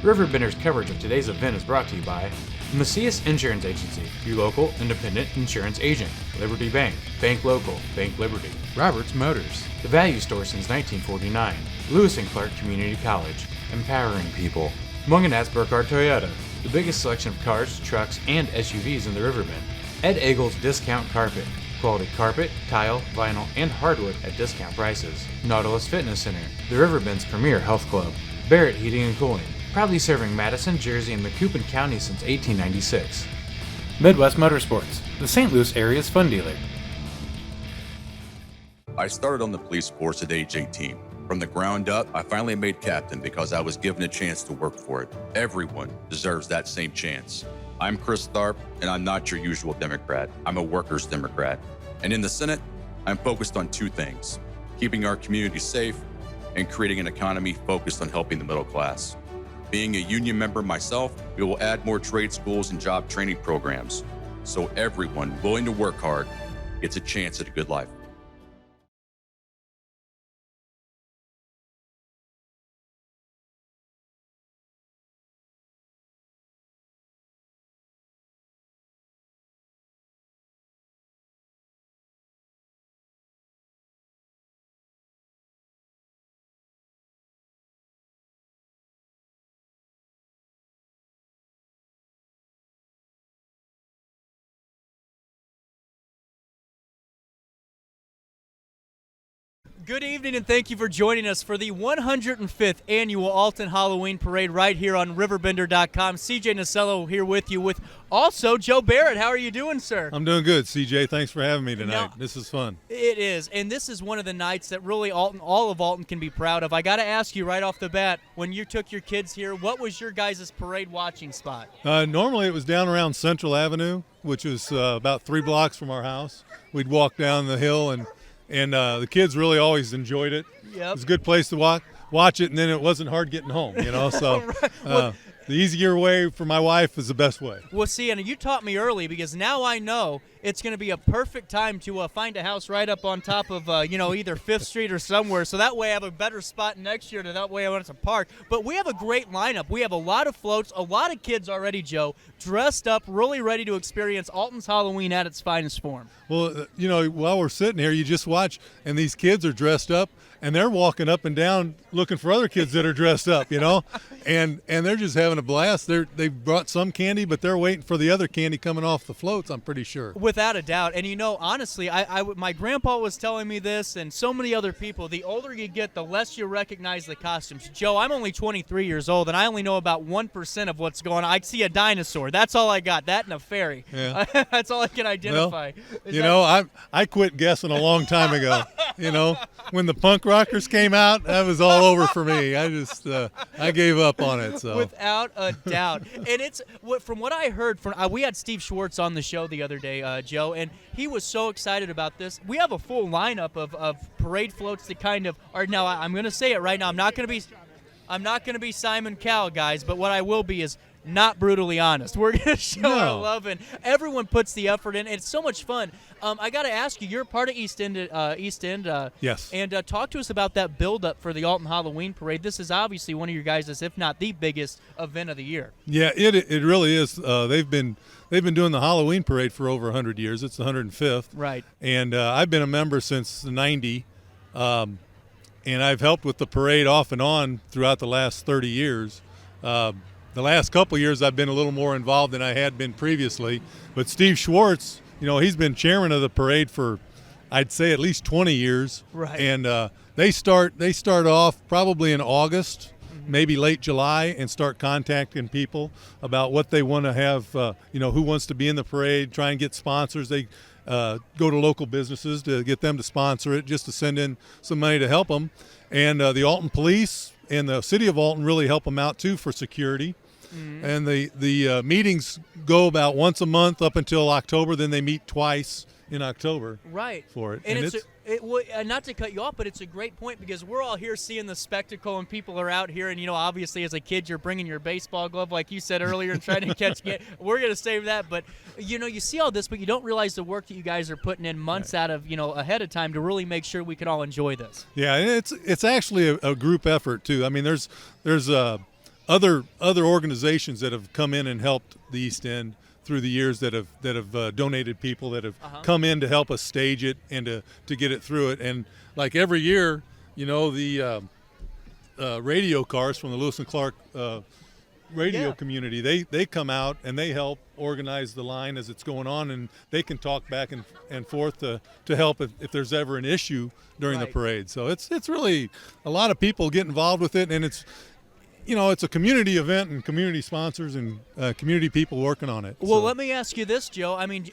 RiverBender's coverage of today's event is brought to you by Macias Insurance Agency, your local independent insurance agent. Liberty Bank, Bank Local, Bank Liberty. Roberts Motors, the value store since 1949. Lewis and Clark Community College, empowering people. Munganats Burkhardt Toyota, the biggest selection of cars, trucks, and SUVs in the Riverbend. Ed Eagle's Discount Carpet, quality carpet, tile, vinyl, and hardwood at discount prices. Nautilus Fitness Center, the Riverbend's premier health club. Barrett Heating and Cooling, proudly serving Madison, Jersey, and Macoupin County since 1896. Midwest Motorsports, the St. Louis area's fun dealer. I started on the police force at age 18. From the ground up, I finally made captain because I was given a chance to work for it. Everyone deserves that same chance. I'm Chris Tharp, and I'm not your usual Democrat. I'm a workers' Democrat. And in the Senate, I'm focused on two things: keeping our community safe and creating an economy focused on helping the middle class. Being a union member myself, we will add more trade schools and job training programs, so everyone willing to work hard gets a chance at a good life. Good evening, and thank you for joining us for the 105th Annual Alton Halloween Parade right here on RiverBender.com. CJ Nasello here with you with also Joe Barrett. How are you doing, sir? I'm doing good, CJ. Thanks for having me tonight. This is fun. It is, and this is one of the nights that really all of Alton can be proud of. I got to ask you right off the bat, when you took your kids here, what was your guys' parade watching spot? Normally it was down around Central Avenue, which was about 3 blocks from our house. We'd walk down the hill, and the kids really always enjoyed it. Yep. It was a good place to watch it, and then it wasn't hard getting home, so right. The easier way for my wife is the best way. Well, see, and you taught me early, because now I know it's going to be a perfect time to find a house right up on top of, either 5th Street or somewhere, so that way I have a better spot next year, that way I want to park. But we have a great lineup. We have a lot of floats, a lot of kids already, Joe, dressed up, really ready to experience Alton's Halloween at its finest form. Well, while we're sitting here, you just watch, and these kids are dressed up, and they're walking up and down looking for other kids that are dressed up, and they're just having a blast. They've brought some candy, but they're waiting for the other candy coming off the floats, I'm pretty sure. Without a doubt. And, honestly, my grandpa was telling me this, and so many other people, the older you get, the less you recognize the costumes. Joe, I'm only 23 years old, and I only know about 1% of what's going on. I see a dinosaur. That's all I got. That and a fairy. Yeah. That's all I can identify. Well, I quit guessing a long time ago. When the punk rockers came out, that was all over for me. I gave up on it. So without a doubt. And it's from what I heard we had Steve Schwartz on the show the other day, Joe, and he was so excited about this. We have a full lineup of parade floats that kind of are now. I'm going to say it right now. I'm not going to be Simon Cowell, guys, but what I will be is not brutally honest. We're going to show our love, and everyone puts the effort in. It's so much fun. I got to ask you, you're part of East End. Yes. And talk to us about that build-up for the Alton Halloween Parade. This is obviously one of your guys', if not the biggest event of the year. Yeah, it really is. They've been doing the Halloween Parade for over 100 years. It's the 105th. Right. And I've been a member since the 90, and I've helped with the parade off and on throughout the last 30 years. The last couple of years I've been a little more involved than I had been previously. But Steve Schwartz, he's been chairman of the parade for, I'd say, at least 20 years. Right. And they start off probably in August, maybe late July, and start contacting people about what they want to have, who wants to be in the parade, try and get sponsors. They go to local businesses to get them to sponsor it, just to send in some money to help them. And the Alton Police and the City of Alton really help them out, too, for security. Mm-hmm. And the meetings go about once a month up until October. Then they meet twice in October. Right. For it. And not to cut you off, but it's a great point, because we're all here seeing the spectacle, and people are out here, and obviously as a kid you're bringing your baseball glove like you said earlier and trying to catch it. We're going to save that, but you see all this, but you don't realize the work that you guys are putting in months out of ahead of time to really make sure we can all enjoy this. Yeah, and it's actually a group effort too. I mean, there's other organizations that have come in and helped the East End through the years that have donated people that have come in to help us stage it and to get it through it. And like every year, the radio cars from the Lewis and Clark radio community, they come out and they help organize the line as it's going on, and they can talk back and forth to help if there's ever an issue during the parade. So it's really a lot of people get involved with it, and it's a community event and community sponsors and community people working on it. Well, let me ask you this, Joe. I mean,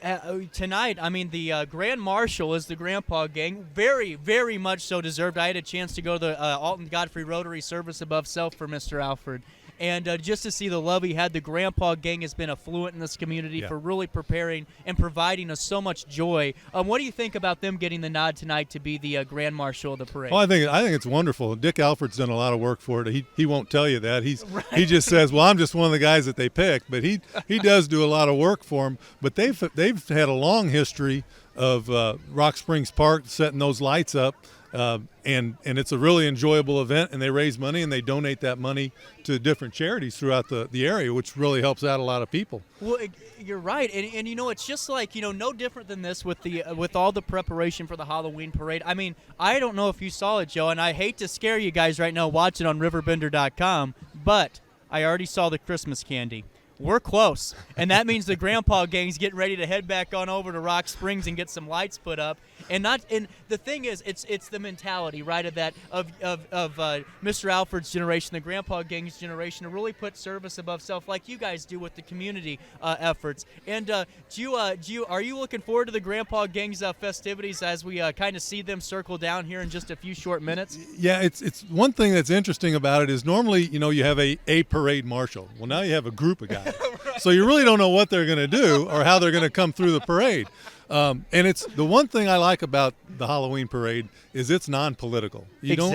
tonight, the Grand Marshal is the Grandpa Gang. Very, very much so deserved. I had a chance to go to the Alton Godfrey Rotary Service Above Self for Mr. Alford. And just to see the love he had, the Grandpa Gang has been affluent in this community for really preparing and providing us so much joy. What do you think about them getting the nod tonight to be the Grand Marshal of the parade? Well, I think it's wonderful. Dick Alford's done a lot of work for it. He won't tell you that. He just says, "Well, I'm just one of the guys that they pick," but he does do a lot of work for them. But they've had a long history of Rock Springs Park setting those lights up. And it's a really enjoyable event, and they raise money and they donate that money to different charities throughout the area, which really helps out a lot of people. Well, you're right, and it's just like no different than this with all the preparation for the Halloween parade. I mean, I don't know if you saw it, Joe, and I hate to scare you guys right now watching on RiverBender.com, but I already saw the Christmas candy. We're close, and that means the Grandpa Gang's getting ready to head back on over to Rock Springs and get some lights put up. And the thing is, it's the mentality, right, of Mr. Alford's generation, the Grandpa Gang's generation, to really put service above self, like you guys do with the community efforts. And are you looking forward to the Grandpa Gang's festivities as we kind of see them circle down here in just a few short minutes? Yeah, it's one thing that's interesting about it is normally you have a parade marshal. Well, now you have a group of guys. Right. So you really don't know what they're going to do or how they're going to come through the parade. And it's the one thing I like about the Halloween parade is it's non-political. They don't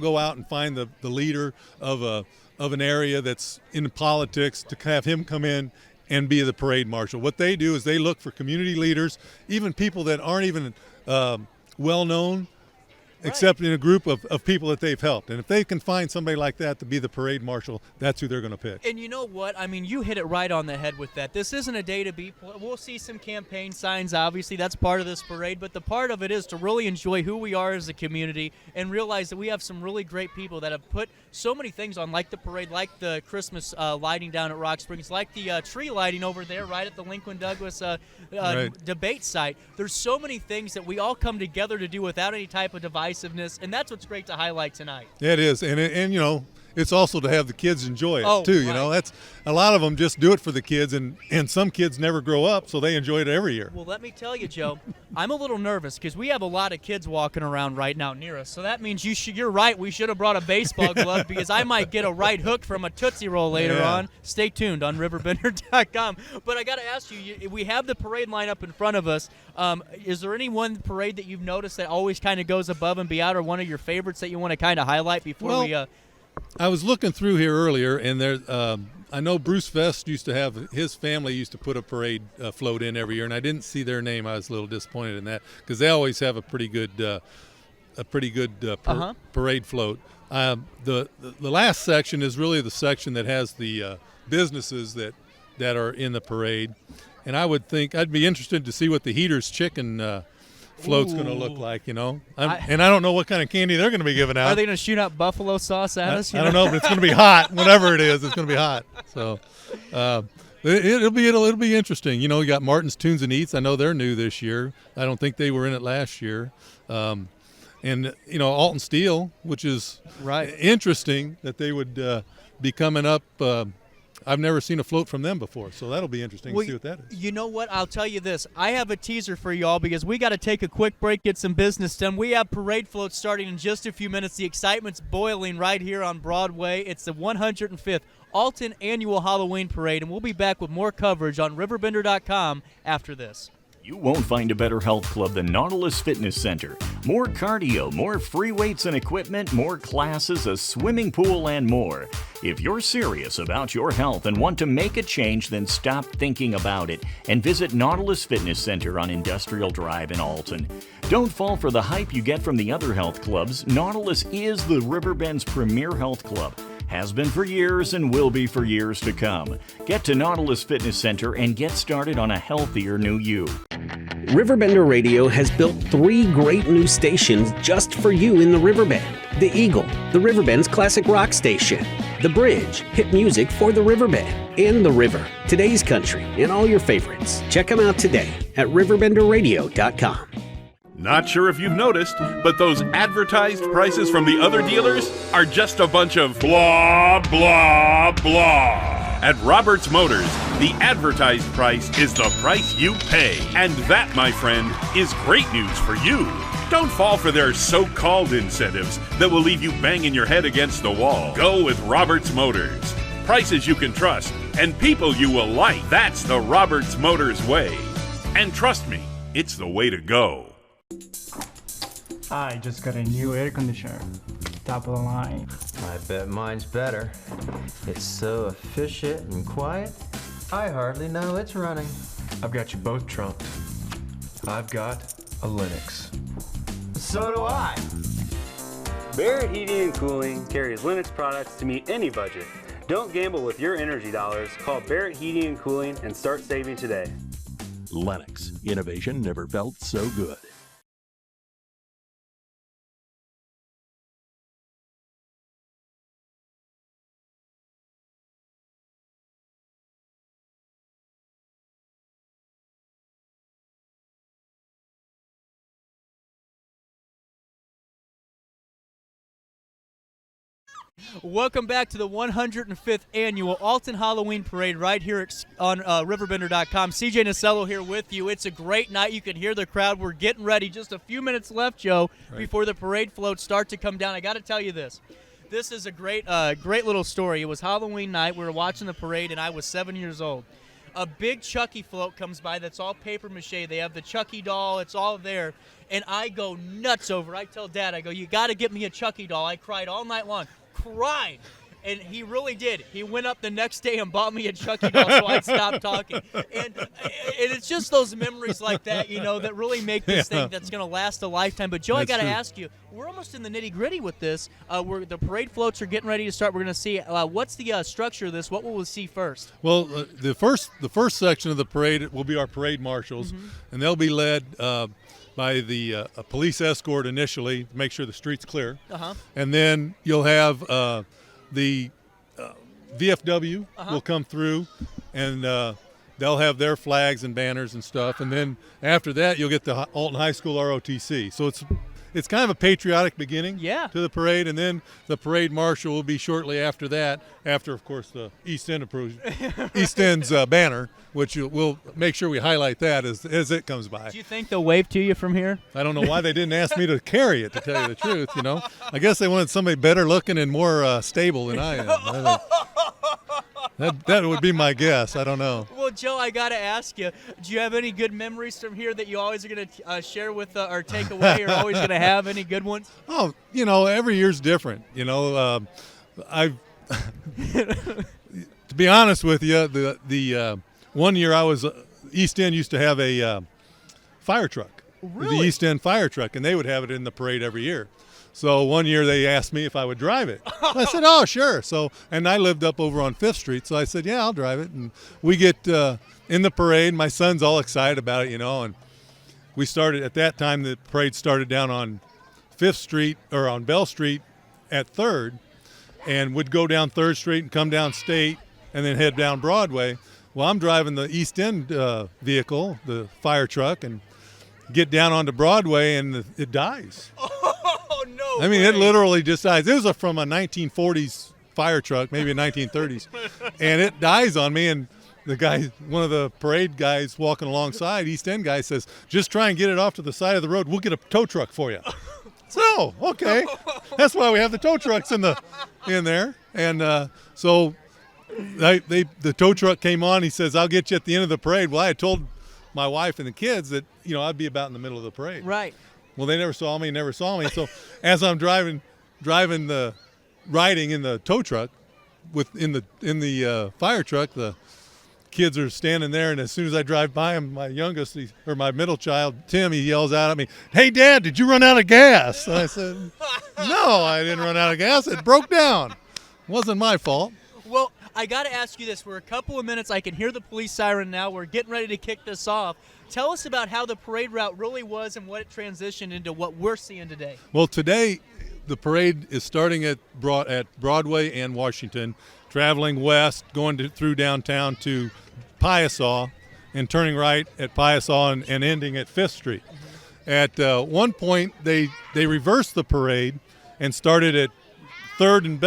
go out and find the leader of an area that's in politics to have him come in and be the parade marshal. What they do is they look for community leaders, even people that aren't even well known, except in a group of people that they've helped. And if they can find somebody like that to be the parade marshal, that's who they're going to pick. And you know what? I mean, you hit it right on the head with that. This isn't a day to be – we'll see some campaign signs, obviously. That's part of this parade. But the part of it is to really enjoy who we are as a community and realize that we have some really great people that have put so many things on, like the parade, like the Christmas lighting down at Rock Springs, like the tree lighting over there right at the Lincoln Douglas debate site. There's so many things that we all come together to do without any type of divisiveness, and that's what's great to highlight tonight. Yeah, it is, and it's also to have the kids enjoy it too. That's a lot of them just do it for the kids, and some kids never grow up, so they enjoy it every year. Well, let me tell you, Joe, I'm a little nervous because we have a lot of kids walking around right now near us. So that means you're right. We should have brought a baseball glove because I might get a right hook from a Tootsie Roll later on. Stay tuned on RiverBender.com. But I got to ask you, we have the parade line up in front of us. Is there any one parade that you've noticed that always kind of goes above and beyond, or one of your favorites that you want to kind of highlight before we I was looking through here earlier, and I know Bruce Vest his family used to put a parade float in every year, and I didn't see their name. I was a little disappointed in that because they always have a pretty good parade float. The last section is really the section that has the businesses that are in the parade, and I'd be interested to see what the Heater's Chicken float's going to look like, and I don't know what kind of candy they're going to be giving out. Are they going to shoot out buffalo sauce at us? I don't know, but it's going to be hot. Whatever it is, it's going to be hot. So it'll be interesting. You got Martin's Tunes and Eats. I know they're new this year. I don't think they were in it last year. And Alton Steel, which is interesting that they would be coming up. I've never seen a float from them before, so that'll be interesting to see what that is. You know what? I'll tell you this. I have a teaser for y'all because we got to take a quick break, get some business done. We have parade floats starting in just a few minutes. The excitement's boiling right here on Broadway. It's the 105th Alton Annual Halloween Parade, and we'll be back with more coverage on RiverBender.com after this. You won't find a better health club than Nautilus Fitness Center. More cardio, more free weights and equipment, more classes, a swimming pool, and more. If you're serious about your health and want to make a change, then stop thinking about it and visit Nautilus Fitness Center on Industrial Drive in Alton. Don't fall for the hype you get from the other health clubs. Nautilus is the Riverbend's premier health club. Has been for years and will be for years to come. Get to Nautilus Fitness Center and get started on a healthier new you. RiverBender Radio has built 3 great new stations just for you in the Riverbend. The Eagle, the Riverbend's classic rock station. The Bridge, hit music for the Riverbend. And The River, today's country, and all your favorites. Check them out today at RiverBender.com. Not sure if you've noticed, but those advertised prices from the other dealers are just a bunch of blah, blah, blah. At Roberts Motors, the advertised price is the price you pay. And that, my friend, is great news for you. Don't fall for their so-called incentives that will leave you banging your head against the wall. Go with Roberts Motors. Prices you can trust and people you will like. That's the Roberts Motors way. And trust me, it's the way to go. I just got a new air conditioner. Top of the line. I bet mine's better. It's so efficient and quiet, I hardly know it's running. I've got you both trumped. I've got a Linux. So do I. Barrett Heating and Cooling carries Linux products to meet any budget. Don't gamble with your energy dollars. Call Barrett Heating and Cooling and start saving today. Lennox. Innovation never felt so good. Welcome back to the 105th Annual Alton Halloween Parade right here on RiverBender.com. CJ Nasello here with you. It's a great night. You can hear the crowd. We're getting ready. Just a few minutes left, Joe, before the parade floats start to come down. I got to tell you this. This is a great little story. It was Halloween night. We were watching the parade, and I was 7 years old. A big Chucky float comes by that's all paper mache. They have the Chucky doll. It's all there. And I go nuts over it. I tell Dad, I go, you got to get me a Chucky doll. I cried all night long. Cried. And he really did. He went up the next day and bought me a Chucky doll so I'd stop talking. And it's just those memories like that, you know, that really make this thing that's going to last a lifetime. But, Joe, I got to ask you, we're almost in the nitty-gritty with this. The parade floats are getting ready to start. We're going to see what's the structure of this. What will we see first? Well, the first section of the parade will be our parade marshals, and they'll be led by the a police escort initially to make sure the street's clear. And then you'll have the VFW will come through, and they'll have their flags and banners and stuff. And then after that, you'll get the Alton High School ROTC. So it's kind of a patriotic beginning to the parade, and then the parade marshal will be shortly after that, after, of course, the East End's banner, which we'll make sure we highlight that as it comes by. Do you think they'll wave to you from here? I don't know why they didn't ask me to carry it, to tell you the truth, you know. I guess they wanted somebody better looking and more stable than I am. That would be my guess. I don't know. Well, Joe, I got to ask you, do you have any good memories from here that you always are going to share with or take away, or always going to have any good ones? Oh, you know, every year's different. You know, to be honest with you, the one year I was, East End used to have a fire truck. Really? The East End fire truck, and they would have it in the parade every year. So one year they asked me if I would drive it. I said, oh, sure. So, and I lived up over on 5th Street, so I said, yeah, I'll drive it. And we get in the parade. My son's all excited about it, you know, and we started, at that time, the parade started down on 5th Street, or on Bell Street at 3rd, and would go down 3rd Street and come down State and then head down Broadway. Well, I'm driving the East End vehicle, the fire truck, and get down onto Broadway, and it dies. Oh, no I mean, way. it literally just dies. It was from a 1940s fire truck, maybe a 1930s, and it dies on me. And the guy, one of the parade guys walking alongside, East End guy, says, just try and get it off to the side of the road. We'll get a tow truck for you. So, okay. That's why we have the tow trucks in there. And so the tow truck came on. He says, I'll get you at the end of the parade. Well, I had told my wife and the kids that, you know, I'd be about in the middle of the parade. Right. Well, they never saw me. So as I'm riding in the tow truck, in the fire truck, the kids are standing there, and as soon as I drive by him, my youngest, or my middle child, Tim, he yells out at me, "Hey, Dad, did you run out of gas?" And I said, "No, I didn't run out of gas. It broke down." Wasn't my fault. Well, I got to ask you this. We're a couple of minutes. I can hear the police siren now. We're getting ready to kick this off. Tell us about how the parade route really was and what it transitioned into what we're seeing today. Well, today the parade is starting at Broadway and Washington, traveling west, going through downtown to Piasaw, and turning right at Piasaw and ending at 5th Street. At one point, they reversed the parade and started at 3rd and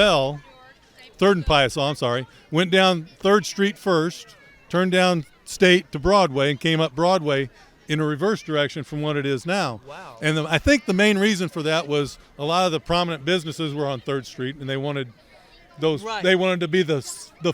Piasaw, went down 3rd Street first, turned down State to Broadway, and came up Broadway in a reverse direction from what it is now. Wow. And I think the main reason for that was a lot of the prominent businesses were on 3rd Street, and they wanted they wanted to be the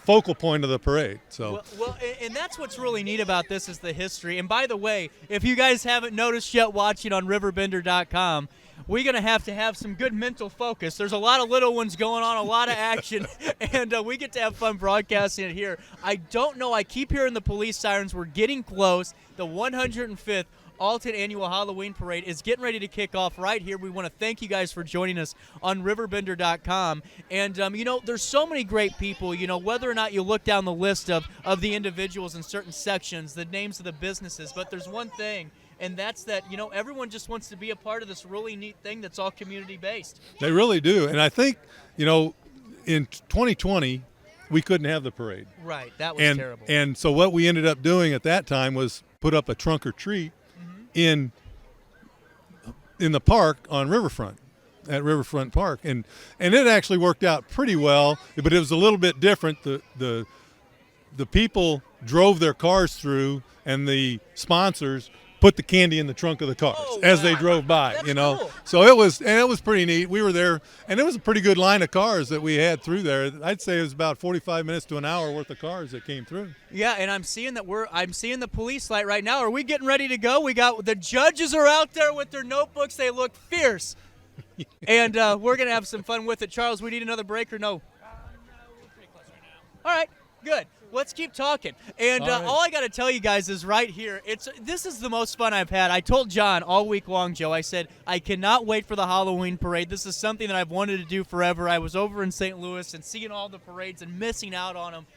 focal point of the parade. So well, and that's what's really neat about this is the history. And by the way, if you guys haven't noticed yet watching on RiverBender.com, we're going to have some good mental focus. There's a lot of little ones going on, a lot of action, and we get to have fun broadcasting it here. I don't know. I keep hearing the police sirens. We're getting close. The 105th Alton Annual Halloween Parade is getting ready to kick off right here. We want to thank you guys for joining us on RiverBender.com. And, there's so many great people, whether or not you look down the list of the individuals in certain sections, the names of the businesses, but there's one thing, and that's that, everyone just wants to be a part of this really neat thing that's all community-based. They really do. And I think, in 2020, we couldn't have the parade. Right. That was terrible. And so what we ended up doing at that time was put up a trunk or treat in the park on Riverfront, at Riverfront Park. And it actually worked out pretty well, but it was a little bit different. The people drove their cars through, and the sponsors put the candy in the trunk of the cars as they drove by. That's cool. So it was pretty neat. We were there, and it was a pretty good line of cars that we had through there. I'd say it was about 45 minutes to an hour worth of cars that came through. Yeah, and I'm seeing the police light right now. Are we getting ready to go? We got the judges are out there with their notebooks. They look fierce. And we're going to have some fun with it. Charles, we need another break or no? No, we're pretty close right now. All right, good. Let's keep talking. And all I got to tell you guys is right here, this is the most fun I've had. I told John all week long, Joe, I said, I cannot wait for the Halloween parade. This is something that I've wanted to do forever. I was over in St. Louis and seeing all the parades and missing out on them.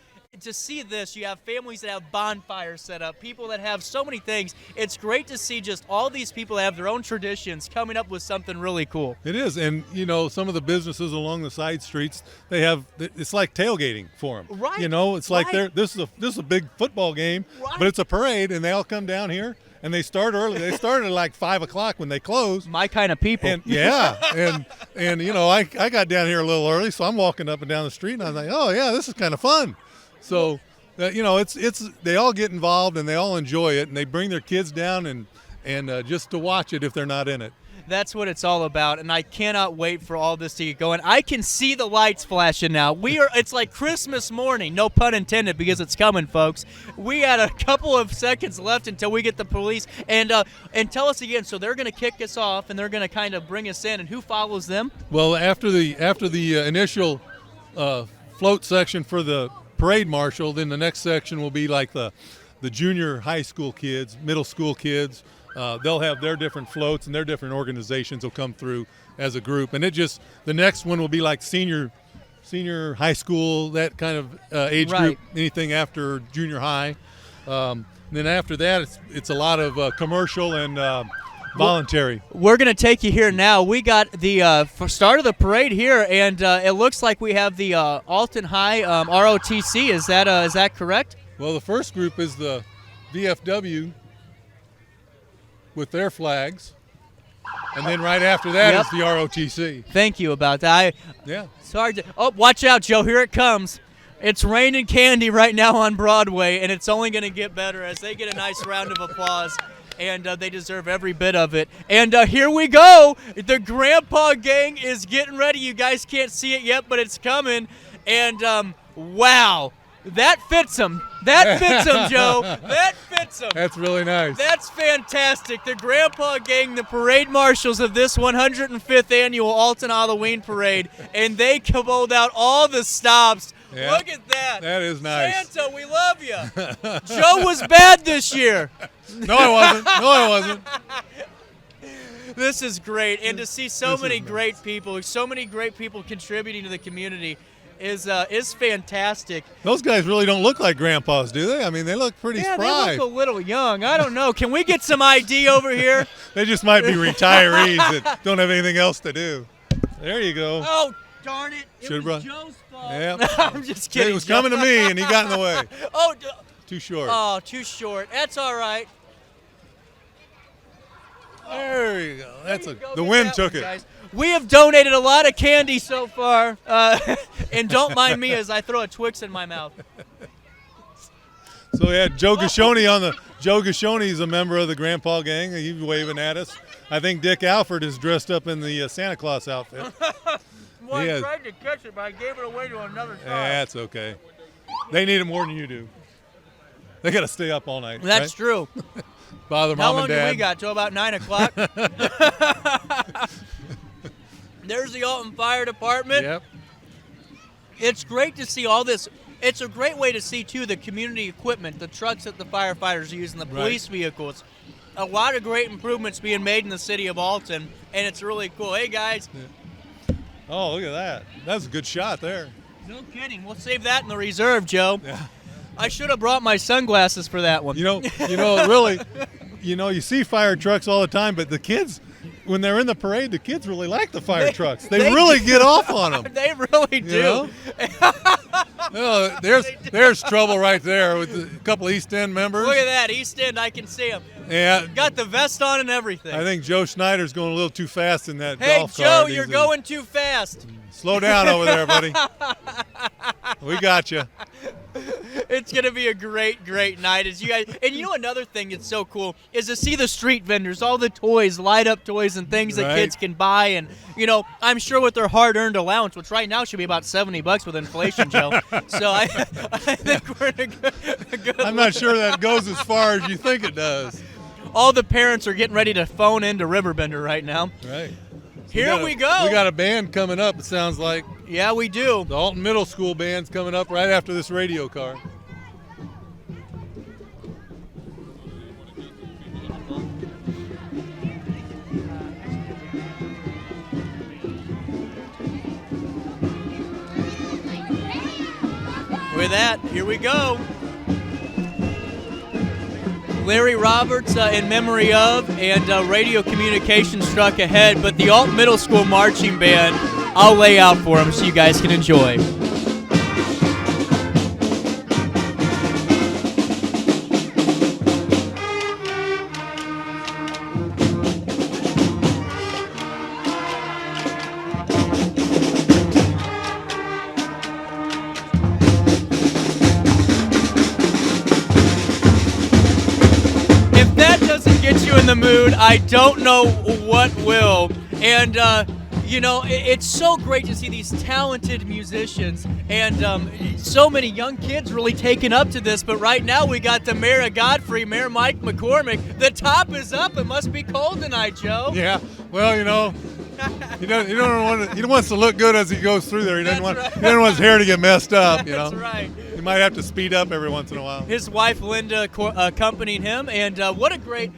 To see this, you have families that have bonfires set up, people that have so many things. It's great to see just all these people that have their own traditions coming up with something really cool. It is, and some of the businesses along the side streets, it's like tailgating for them. Right. It's like this is a big football game, but it's a parade, and they all come down here. And they start early. They start at like 5 o'clock when they close. My kind of people. And, I got down here a little early, so I'm walking up and down the street, and I'm like, oh yeah, this is kind of fun. So, it's they all get involved and they all enjoy it, and they bring their kids down and just to watch it if they're not in it. That's what it's all about, and I cannot wait for all this to get going. I can see the lights flashing now. It's like Christmas morning, no pun intended, because it's coming, folks. We had a couple of seconds left until we get the police, and tell us again. So they're going to kick us off, and they're going to kind of bring us in, and who follows them? Well, after the initial float section for the parade marshal, then the next section will be like the junior high school kids, middle school kids. They'll have their different floats, and their different organizations will come through as a group. And the next one will be like senior high school, that kind of age group, anything after junior high. Then after that, it's a lot of commercial and voluntary. We're going to take you here now. We got the start of the parade here, and it looks like we have the Alton High ROTC. Is that correct? Well, the first group is the VFW with their flags, and then right after that is the ROTC. Thank you about that. Yeah. Sorry. Watch out, Joe. Here it comes. It's raining candy right now on Broadway, and it's only going to get better as they get a nice round of applause. And they deserve every bit of it. And here we go. The Grandpa Gang is getting ready. You guys can't see it yet, but it's coming. And, wow. That fits them. That fits them, Joe. That fits them. That's really nice. That's fantastic. The Grandpa Gang, the parade marshals of this 105th annual Alton Halloween Parade, and they caboed out all the stops. Yeah. Look at that. That is nice. Santa, we love you. Joe was bad this year. No, I wasn't. This is great. And to see so many great people contributing to the community. is fantastic. Those guys really don't look like grandpas, do they? I mean, they look pretty spry. They look a little young. I don't know. Can we get some ID over here? They just might be retirees that don't have anything else to do. There you go. Oh, darn it. It was Joe's fault. Yep. I'm just kidding. It was coming to me, and he got in the way. Oh, too short. Oh, too short. That's all right. There you go. The wind took it. Guys. We have donated a lot of candy so far, and don't mind me as I throw a Twix in my mouth. So we had Joe Gashoni on the. Joe Gashoni is a member of the Grandpa Gang. He's waving at us. I think Dick Alford is dressed up in the Santa Claus outfit. Well, I tried to catch it, but I gave it away to another child. That's okay. They need it more than you do. They got to stay up all night. That's true. Bother mom and dad. How long do we got? Till about 9 o'clock? There's the Alton Fire Department. Yep. It's great to see all this. It's a great way to see, too, the community equipment, the trucks that the firefighters use, and the police vehicles. A lot of great improvements being made in the city of Alton, and it's really cool. Hey, guys. Yeah. Oh, look at that. That's a good shot there. No kidding. We'll save that in the reserve, Joe. Yeah. I should have brought my sunglasses for that one. You know, really, you see fire trucks all the time, but the kids, when they're in the parade, the kids really like the fire trucks. They really get off on them. They really do. There's trouble right there with a couple of East End members. Look at that, East End, I can see him. Yeah. Got the vest on and everything. I think Joe Schneider's going a little too fast in that golf Hey, cart. Joe, you're going too fast. Slow down over there, buddy. We got you. It's going to be a great, great night. As you guys, and you know another thing that's so cool is to see the street vendors, all the toys, light-up toys and things that kids can buy. And, I'm sure with their hard-earned allowance, which right now should be about $70 with inflation, Joe. So I think we're in a good I'm not sure that goes as far as you think it does. All the parents are getting ready to phone into RiverBender right now. Right. Here we go. We got a band coming up, it sounds like. Yeah, we do. The Alton Middle School band's coming up right after this radio car. With that, here we go. Larry Roberts in memory of, and radio communications struck ahead, but the Alton Middle School Marching Band, I'll lay out for them so you guys can enjoy. In the mood, I don't know what will. And it's so great to see these talented musicians and so many young kids really taking up to this. But right now we got the Mayor of Godfrey, Mayor Mike McCormick. The top is up. It must be cold tonight, Joe. Yeah. Well, he wants to look good as he goes through there. He doesn't want his hair to get messed up. That's right. He might have to speed up every once in a while. His wife Linda accompanying him, and what a great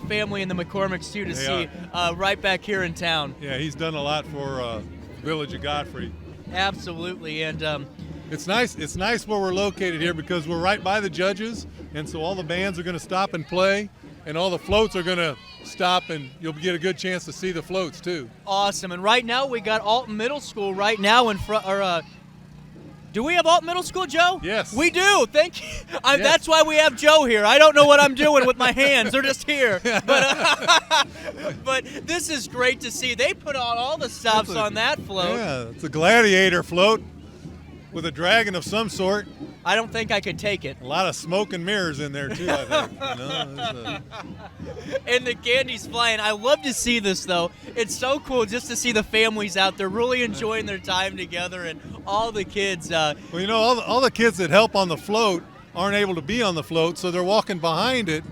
family in the McCormicks too to see right back here in town. Yeah, he's done a lot for Village of Godfrey. Absolutely, and it's nice. It's nice where we're located here because we're right by the judges, and so all the bands are going to stop and play, and all the floats are going to stop, and you'll get a good chance to see the floats too. Awesome, and right now we got Alton Middle School right now in front. Do we have Alton Middle School, Joe? Yes. We do. Thank you. That's why we have Joe here. I don't know what I'm doing with my hands. They're just here. But this is great to see. They put on all the stops on that float. Yeah, it's a gladiator float with a dragon of some sort. I don't think I could take it. A lot of smoke and mirrors in there, too, I think. And the candy's flying. I love to see this, though. It's so cool just to see the families out there really enjoying their time together and all the kids. Well, all the kids that help on the float aren't able to be on the float, so they're walking behind it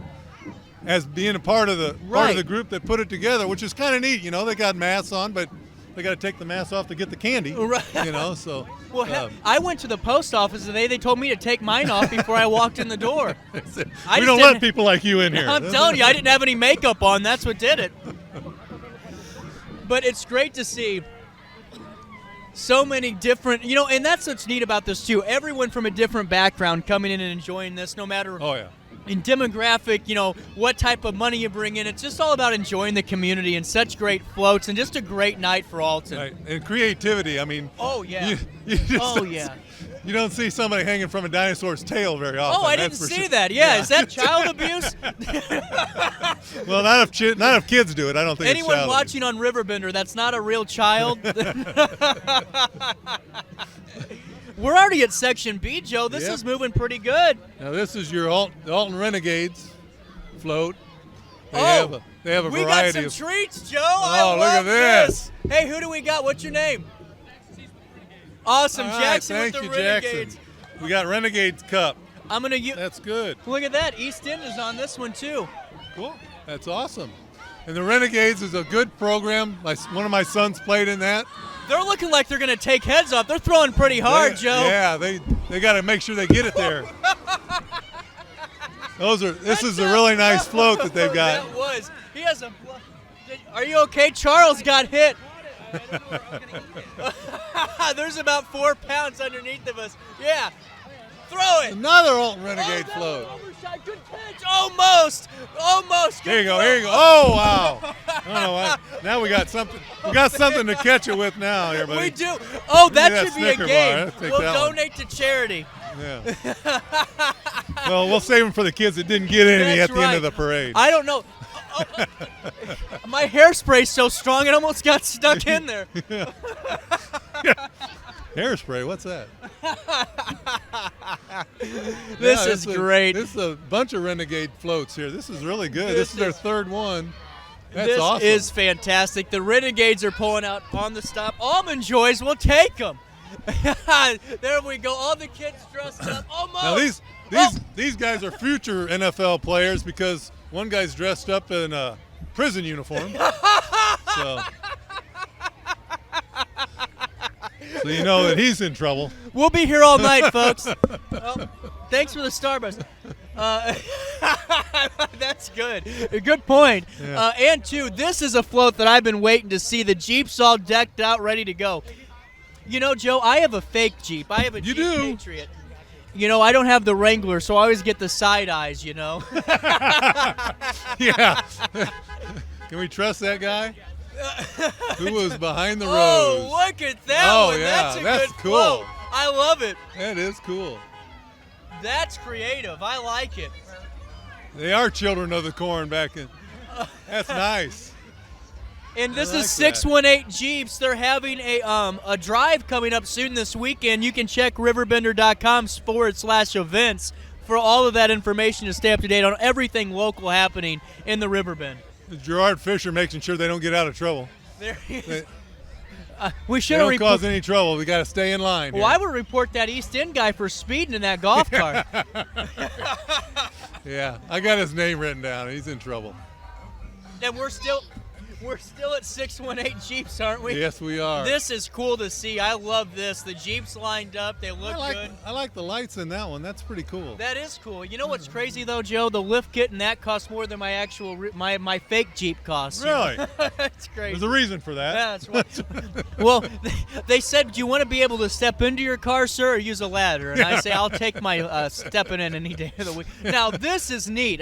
as being a part of the group that put it together, which is kind of neat. They got masks on, but they got to take the mask off to get the candy. Right. So. Well, I went to the post office today. They told me to take mine off before I walked in the door. We don't let people like you in here. I'm telling you, I didn't have any makeup on. That's what did it. But it's great to see so many different, and that's what's neat about this too. Everyone from a different background coming in and enjoying this, no matter in demographic, what type of money you bring in. It's just all about enjoying the community and such great floats and just a great night for Alton. Right. And creativity. I mean, you don't see somebody hanging from a dinosaur's tail very often. Oh, I didn't see that. Yeah, is that child abuse? Well, not if kids do it. I don't think anyone it's child watching on RiverBender, that's not a real child. We're already at Section B, Joe. This is moving pretty good. Now this is your Alton Renegades float. They have a variety. We got some treats, Joe. Oh, look at this. Hey, who do we got? What's your name? Awesome, All Jackson right, with the thank you, Renegades. Jackson. We got Renegades Cup. That's good. Look at that. East End is on this one too. Cool. That's awesome. And the Renegades is a good program. One of my sons played in that. They're looking like they're going to take heads off. They're throwing pretty hard, Joe. Yeah, they got to make sure they get it there. This is a really nice float that they've got. That was. He has a. Are you okay? Charles got hit. There's about 4 pounds underneath of us. Yeah. Throw it. Another Alton Renegade float. Good catch. Almost. Here you go. Oh, wow. I don't know why. Now we got something. We got something to catch it with now, here, buddy. We do. Oh, that should be a Snicker game. bar. We'll donate to charity. Yeah. Well, we'll save them for the kids that didn't get any at the end of the parade. I don't know. My hairspray so strong it almost got stuck in there. Hairspray, what's that? This is great. This is a bunch of Renegade floats here. This is really good. This is their third one. That's awesome. This is fantastic. The Renegades are pulling out on the stop. Almond Joys, we'll take them. There we go. All the kids dressed up. Almost. Now these guys are future NFL players because one guy's dressed up in a prison uniform. So you know that he's in trouble. We'll be here all night, folks. Thanks for the Starbucks. That's good. Good point. Yeah. And two, this is a float that I've been waiting to see. The Jeep's all decked out, ready to go. Joe, I have a fake Jeep. I have a Jeep Patriot. I don't have the Wrangler, so I always get the side eyes, Yeah. Can we trust that guy? Who was behind the rose? Oh, look at that one. Yeah, That's a that's good cool. float. I love it. That is cool. That's creative. I like it. They are children of the corn back in. That's nice. And this I is like 618 Jeeps. They're having a drive coming up soon this weekend. You can check RiverBender.com/events for all of that information to stay up to date on everything local happening in the Riverbend. Gerard Fisher making sure they don't get out of trouble. There he is. We should don't cause any trouble. We got to stay in line. Well, I would report that East End guy for speeding in that golf cart. Yeah, I got his name written down. He's in trouble. And we're still at 618 Jeeps, aren't we? Yes, we are. This is cool to see. I love this. The Jeeps lined up. They look good. I like the lights in that one. That's pretty cool. That is cool. You know what's crazy though, Joe? The lift kit and that costs more than my actual my fake Jeep costs. Really? That's crazy. There's a reason for that. Yeah, that's right. Well, they said, "Do you want to be able to step into your car, sir, or use a ladder?" And I say, "I'll take my stepping in any day of the week." Now this is neat.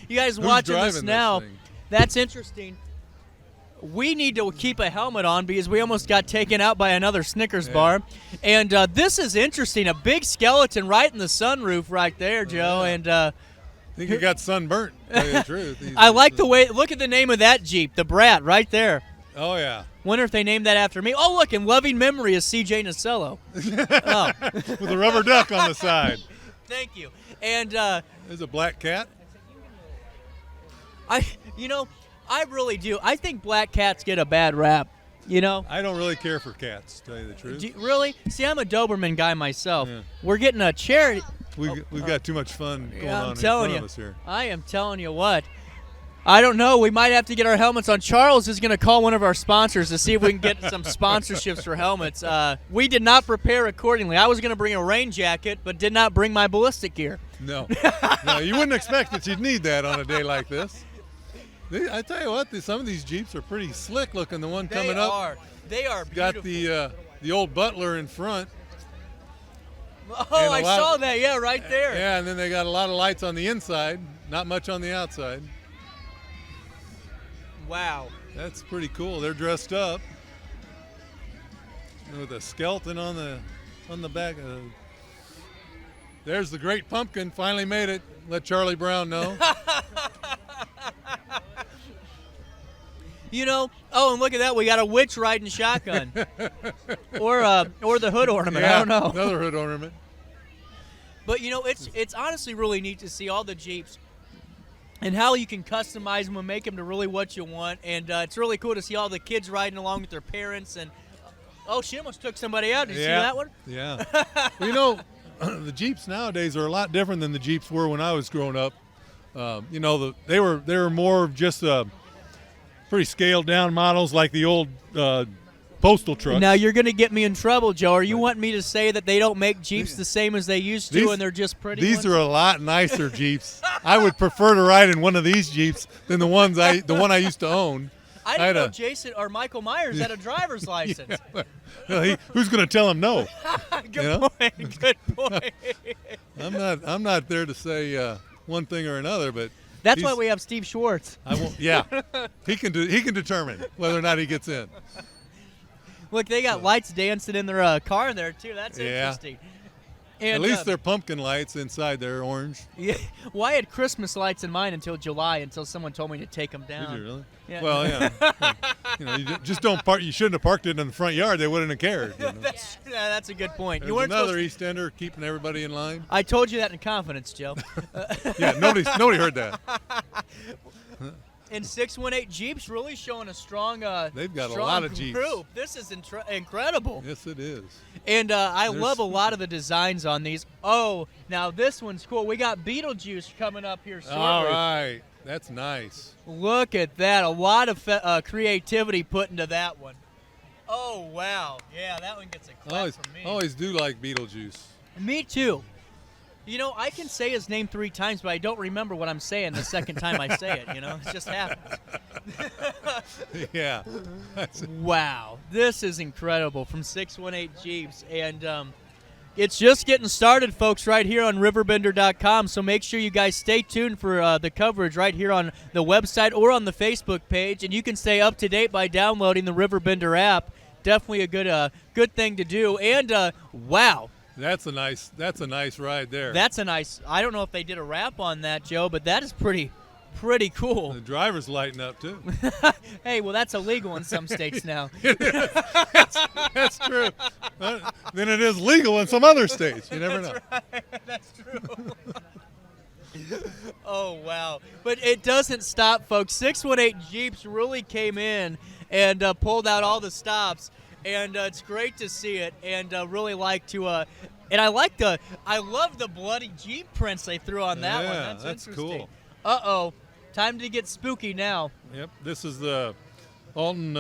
You guys watching this now? That's interesting. We need to keep a helmet on because we almost got taken out by another Snickers bar. And this is interesting. A big skeleton right in the sunroof right there, Joe. And I think it got sunburnt, to tell you the truth. I like the way – look at the name of that Jeep, the Brat, right there. Oh, yeah. Wonder if they named that after me. Oh, look, in loving memory is C.J. Nacello. Oh. With a rubber duck on the side. Thank you. And there's a black cat. I really do. I think black cats get a bad rap, I don't really care for cats, to tell you the truth. Really? See, I'm a Doberman guy myself. Yeah. We're getting a charity. We've got too much fun going on in front of us here. I am telling you what. I don't know. We might have to get our helmets on. Charles is going to call one of our sponsors to see if we can get some sponsorships for helmets. We did not prepare accordingly. I was going to bring a rain jacket, but did not bring my ballistic gear. No. No, you wouldn't expect that you'd need that on a day like this. I tell you what, some of these Jeeps are pretty slick looking. The one coming up. They are got beautiful. the old Butler in front. Oh, I saw that. Yeah, right there. Yeah, and then they got a lot of lights on the inside, not much on the outside. Wow. That's pretty cool. They're dressed up with a skeleton on the back. There's the Great Pumpkin. Finally made it. Let Charlie Brown know. You know, oh, and look at that. We got a witch riding shotgun. or the hood ornament. Yeah, I don't know. Another hood ornament. But, you know, it's honestly really neat to see all the Jeeps and how you can customize them and make them to really what you want. And it's really cool to see all the kids riding along with their parents. And, oh, she almost took somebody out. Did you see that one? Yeah. Well, you know, the Jeeps nowadays are a lot different than the Jeeps were when I was growing up. You know, they were more of just pretty scaled down models like the old postal trucks. Now you're going to get me in trouble, Joe. Are you wanting me to say that they don't make Jeeps the same as they used to and they're just pretty These ones? are a lot nicer Jeeps. I would prefer to ride in one of these Jeeps than the one I used to own. I didn't know Jason or Michael Myers had a driver's license. Yeah. Well, who's going to tell him no? Good point. Good point. I'm not there to say one thing or another, but that's why we have Steve Schwartz. Yeah, he can determine whether or not he gets in. Look, they got lights dancing in their car there too. That's interesting. And, at least they're pumpkin lights inside. They're orange. Yeah. Well, I had Christmas lights in mine until July, until someone told me to take them down. Did you really? Yeah. Well, yeah. You know, you just don't park. You shouldn't have parked it in the front yard. They wouldn't have cared. You know? That's a good point. There's another East Ender keeping everybody in line. I told you that in confidence, Joe. Yeah, nobody heard that. And 618 Jeeps really showing a strong they've got strong a lot of Jeeps. Group. This is incredible. Yes, it is. And I love a lot of the designs on these. Oh, now this one's cool. We got Beetlejuice coming up here shortly. All right. That's nice. Look at that. A lot of creativity put into that one. Oh, wow. Yeah, that one gets a clap from me. I always do like Beetlejuice. Me too. You know, I can say his name 3 times, but I don't remember what I'm saying the second time I say it, you know? It just happens. Yeah. Wow. This is incredible from 618 Jeeps. And it's just getting started, folks, right here on RiverBender.com. So make sure you guys stay tuned for the coverage right here on the website or on the Facebook page. And you can stay up to date by downloading the RiverBender app. Definitely a good thing to do. And, wow. That's a nice ride there. That's a nice. I don't know if they did a wrap on that, Joe, but that is pretty cool. The driver's lighting up too. Hey, well, that's illegal in some states now. That's true. Then it is legal in some other states. You never know. Right. That's true. Oh, wow. But it doesn't stop, folks. 618 Jeeps really came in and pulled out all the stops. And it's great to see it, and really like to. And I love the bloody Jeep prints they threw on that one. That's interesting. Cool. Uh-oh, time to get spooky now. Yep, this is the Alton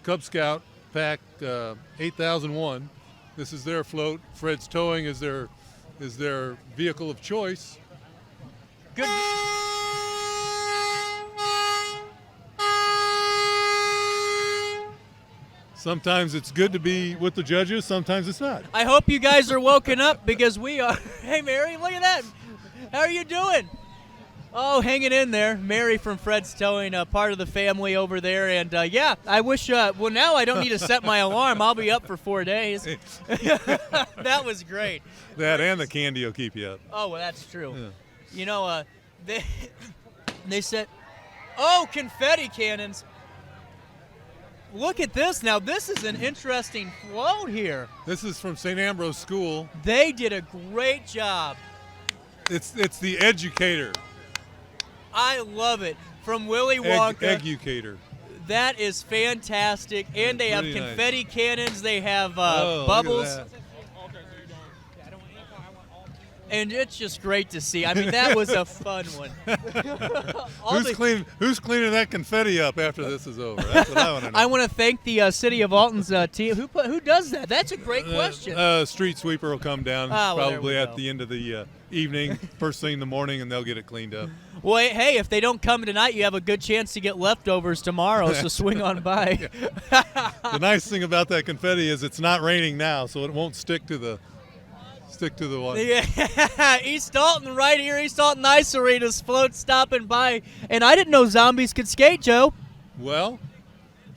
Cub Scout Pack 8001. This is their float. Fred's Towing is their vehicle of choice. Good. Sometimes it's good to be with the judges, sometimes it's not. I hope you guys are woken up because we are. Hey, Mary, look at that. How are you doing? Oh, hanging in there. Mary from Fred's Towing, part of the family over there. And, yeah, I wish, well, now I don't need to set my alarm. I'll be up for 4 days. That was great. That and the candy will keep you up. Oh, well, that's true. Yeah. You know, they said, oh, confetti cannons. Look at this. Now, this is an interesting float here. This is from St. Ambrose School. They did a great job. It's the Educator. I love it. From Willy Wonka. Educator. That is fantastic. And they have confetti cannons. They have bubbles. And it's just great to see. I mean, that was a fun one. Who's cleaning that confetti up after this is over? That's what I want to know. I want to thank the City of Alton's team. Who does that? That's a great question. Street sweeper will come down probably at the end of the evening, first thing in the morning, and they'll get it cleaned up. Well, hey, if they don't come tonight, you have a good chance to get leftovers tomorrow, so swing on by. The nice thing about that confetti is it's not raining now, so it won't stick to the one. Yeah, East Alton right here, East Alton Ice Arena's float stopping by. And I didn't know zombies could skate, Joe. Well,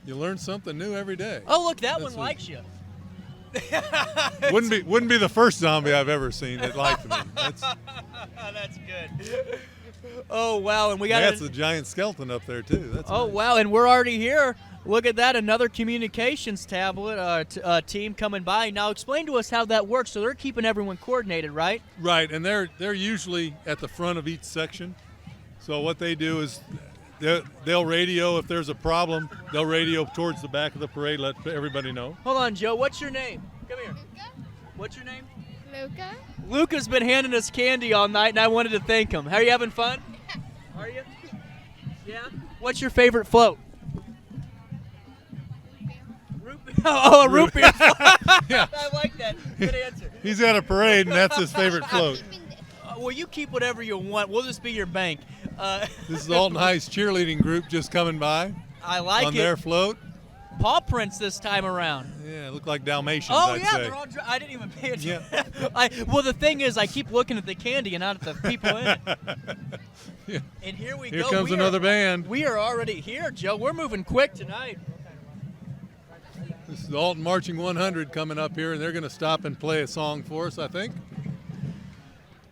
you learn something new every day. Oh, look, that one likes you. Wouldn't be the first zombie I've ever seen that liked me. That's good. Oh, wow, and we got that's a giant skeleton up there, too. That's nice. Wow, and we're already here. Look at that, another communications tablet team coming by. Now, explain to us how that works. So they're keeping everyone coordinated, right? Right, and they're usually at the front of each section. So what they do is they'll radio if there's a problem. They'll radio towards the back of the parade, let everybody know. Hold on, Joe. What's your name? Come here. Luca. What's your name? Luca. Luca's been handing us candy all night, and I wanted to thank him. Are you having fun? Are you? Yeah? What's your favorite float? Oh, a root beer. Yeah. I like that. Good answer. He's at a parade, and that's his favorite float. Well, you keep whatever you want. We'll just be your bank. This is the Alton Heights cheerleading group just coming by. I like on their float. Paw prints this time around. Yeah, look like Dalmatians, I'd say. They're all I didn't even pay attention. Yeah. Well, the thing is, I keep looking at the candy and not at the people in it. Yeah. And here we go. Here comes another band. We are already here, Joe. We're moving quick tonight. This is Alton Marching 100 coming up here, and they're going to stop and play a song for us, I think.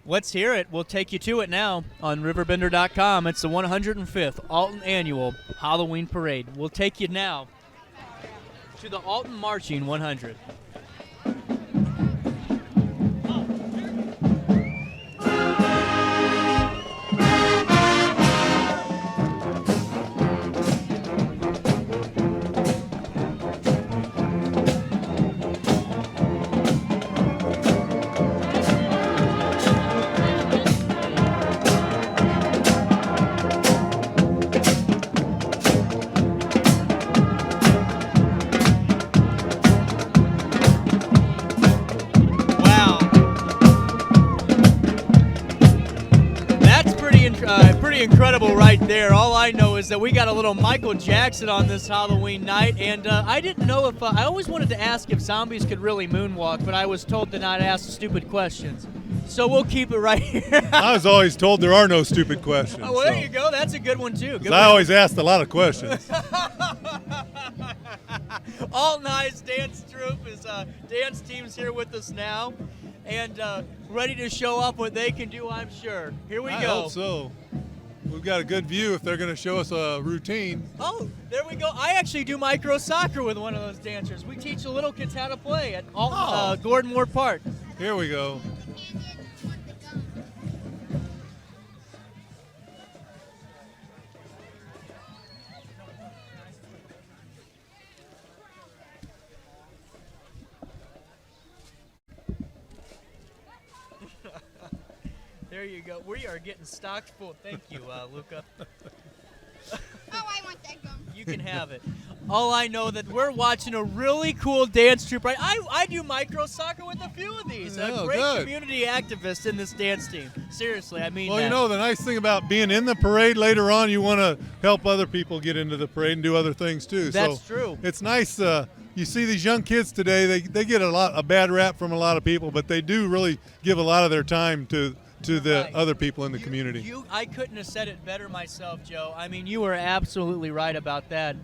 Let's hear it. We'll take you to it now on RiverBender.com. It's the 105th Alton Annual Halloween Parade. We'll take you now to the Alton Marching 100. Incredible right there. All I know is that we got a little Michael Jackson on this Halloween night, and I didn't know if I always wanted to ask if zombies could really moonwalk, but I was told to not ask stupid questions. So we'll keep it right here. I was always told there are no stupid questions. Oh, well, there you go. That's a good one, too. I always asked a lot of questions. Alton High's dance troupe is dance team's here with us now, and ready to show off what they can do, I'm sure. Here we go. I hope so. We've got a good view if they're going to show us a routine. Oh, there we go. I actually do micro soccer with one of those dancers. We teach the little kids how to play at Alton, Gordon Moore Park. Here we go. There you go. We are getting stocked full. Thank you, Luca. Oh, I want that gum. You can have it. All I know that we're watching a really cool dance troupe. Right? I do micro soccer with a few of these. Oh, great good. community activists in this dance team. Seriously, I mean. Well, you know, the nice thing about being in the parade later on, you want to help other people get into the parade and do other things too. That's true. It's nice. You see these young kids today; they get a bad rap from a lot of people, but they do really give a lot of their time to the other people in the community. I couldn't have said it better myself, Joe. I mean, you were absolutely right about that.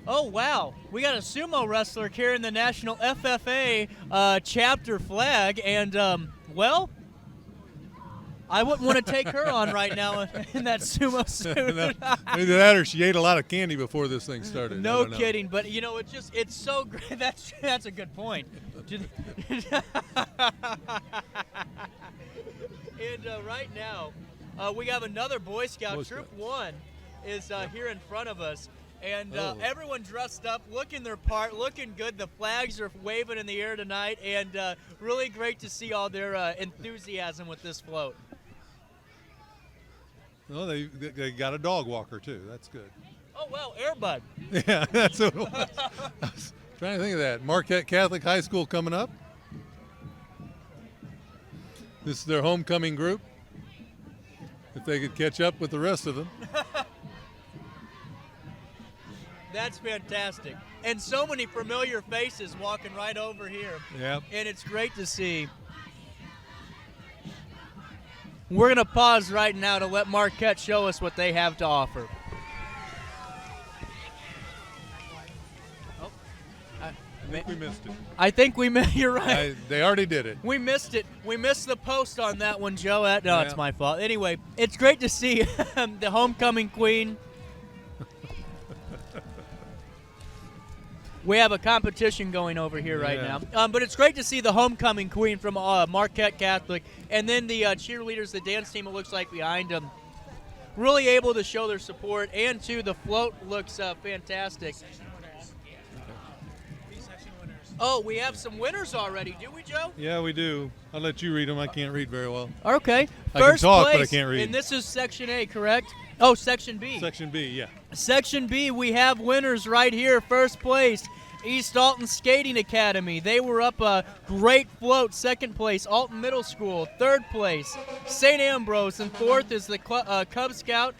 Oh, wow. We got a sumo wrestler carrying the National FFA chapter flag, and, well, I wouldn't want to take her on right now in that sumo suit. Either that or she ate a lot of candy before this thing started. No kidding, but, you know, it's so great. That's a good point. And right now, we have another Boy Scout. Troop 1 is here in front of us. And everyone dressed up, looking their part, looking good. The flags are waving in the air tonight, and really great to see all their enthusiasm with this float. Well, they got a dog walker, too. That's good. Oh, well, Airbud. Yeah, that's what it was. I was trying to think of that. Marquette Catholic High School coming up. This is their homecoming group. If they could catch up with the rest of them. That's fantastic. And so many familiar faces walking right over here. Yep. And it's great to see. We're going to pause right now to let Marquette show us what they have to offer. I think we missed it. I think we missed. You're right. They already did it. We missed it. We missed the post on that one, Joe. No, it's my fault. Anyway, it's great to see the homecoming queen. We have a competition going over here right now. But it's great to see the homecoming queen from Marquette Catholic. And then the cheerleaders, the dance team, it looks like behind them, really able to show their support. And, too, the float looks fantastic. Oh, we have some winners already, do we, Joe? Yeah, we do. I'll let you read them. I can't read very well. Okay. I can talk, but I can't read. And this is Section A, correct? Oh, Section B. Section B, yeah. Section B, we have winners right here. First place, East Alton Skating Academy. They were up a great float. Second place, Alton Middle School. Third place, St. Ambrose. And fourth is the Cub Scout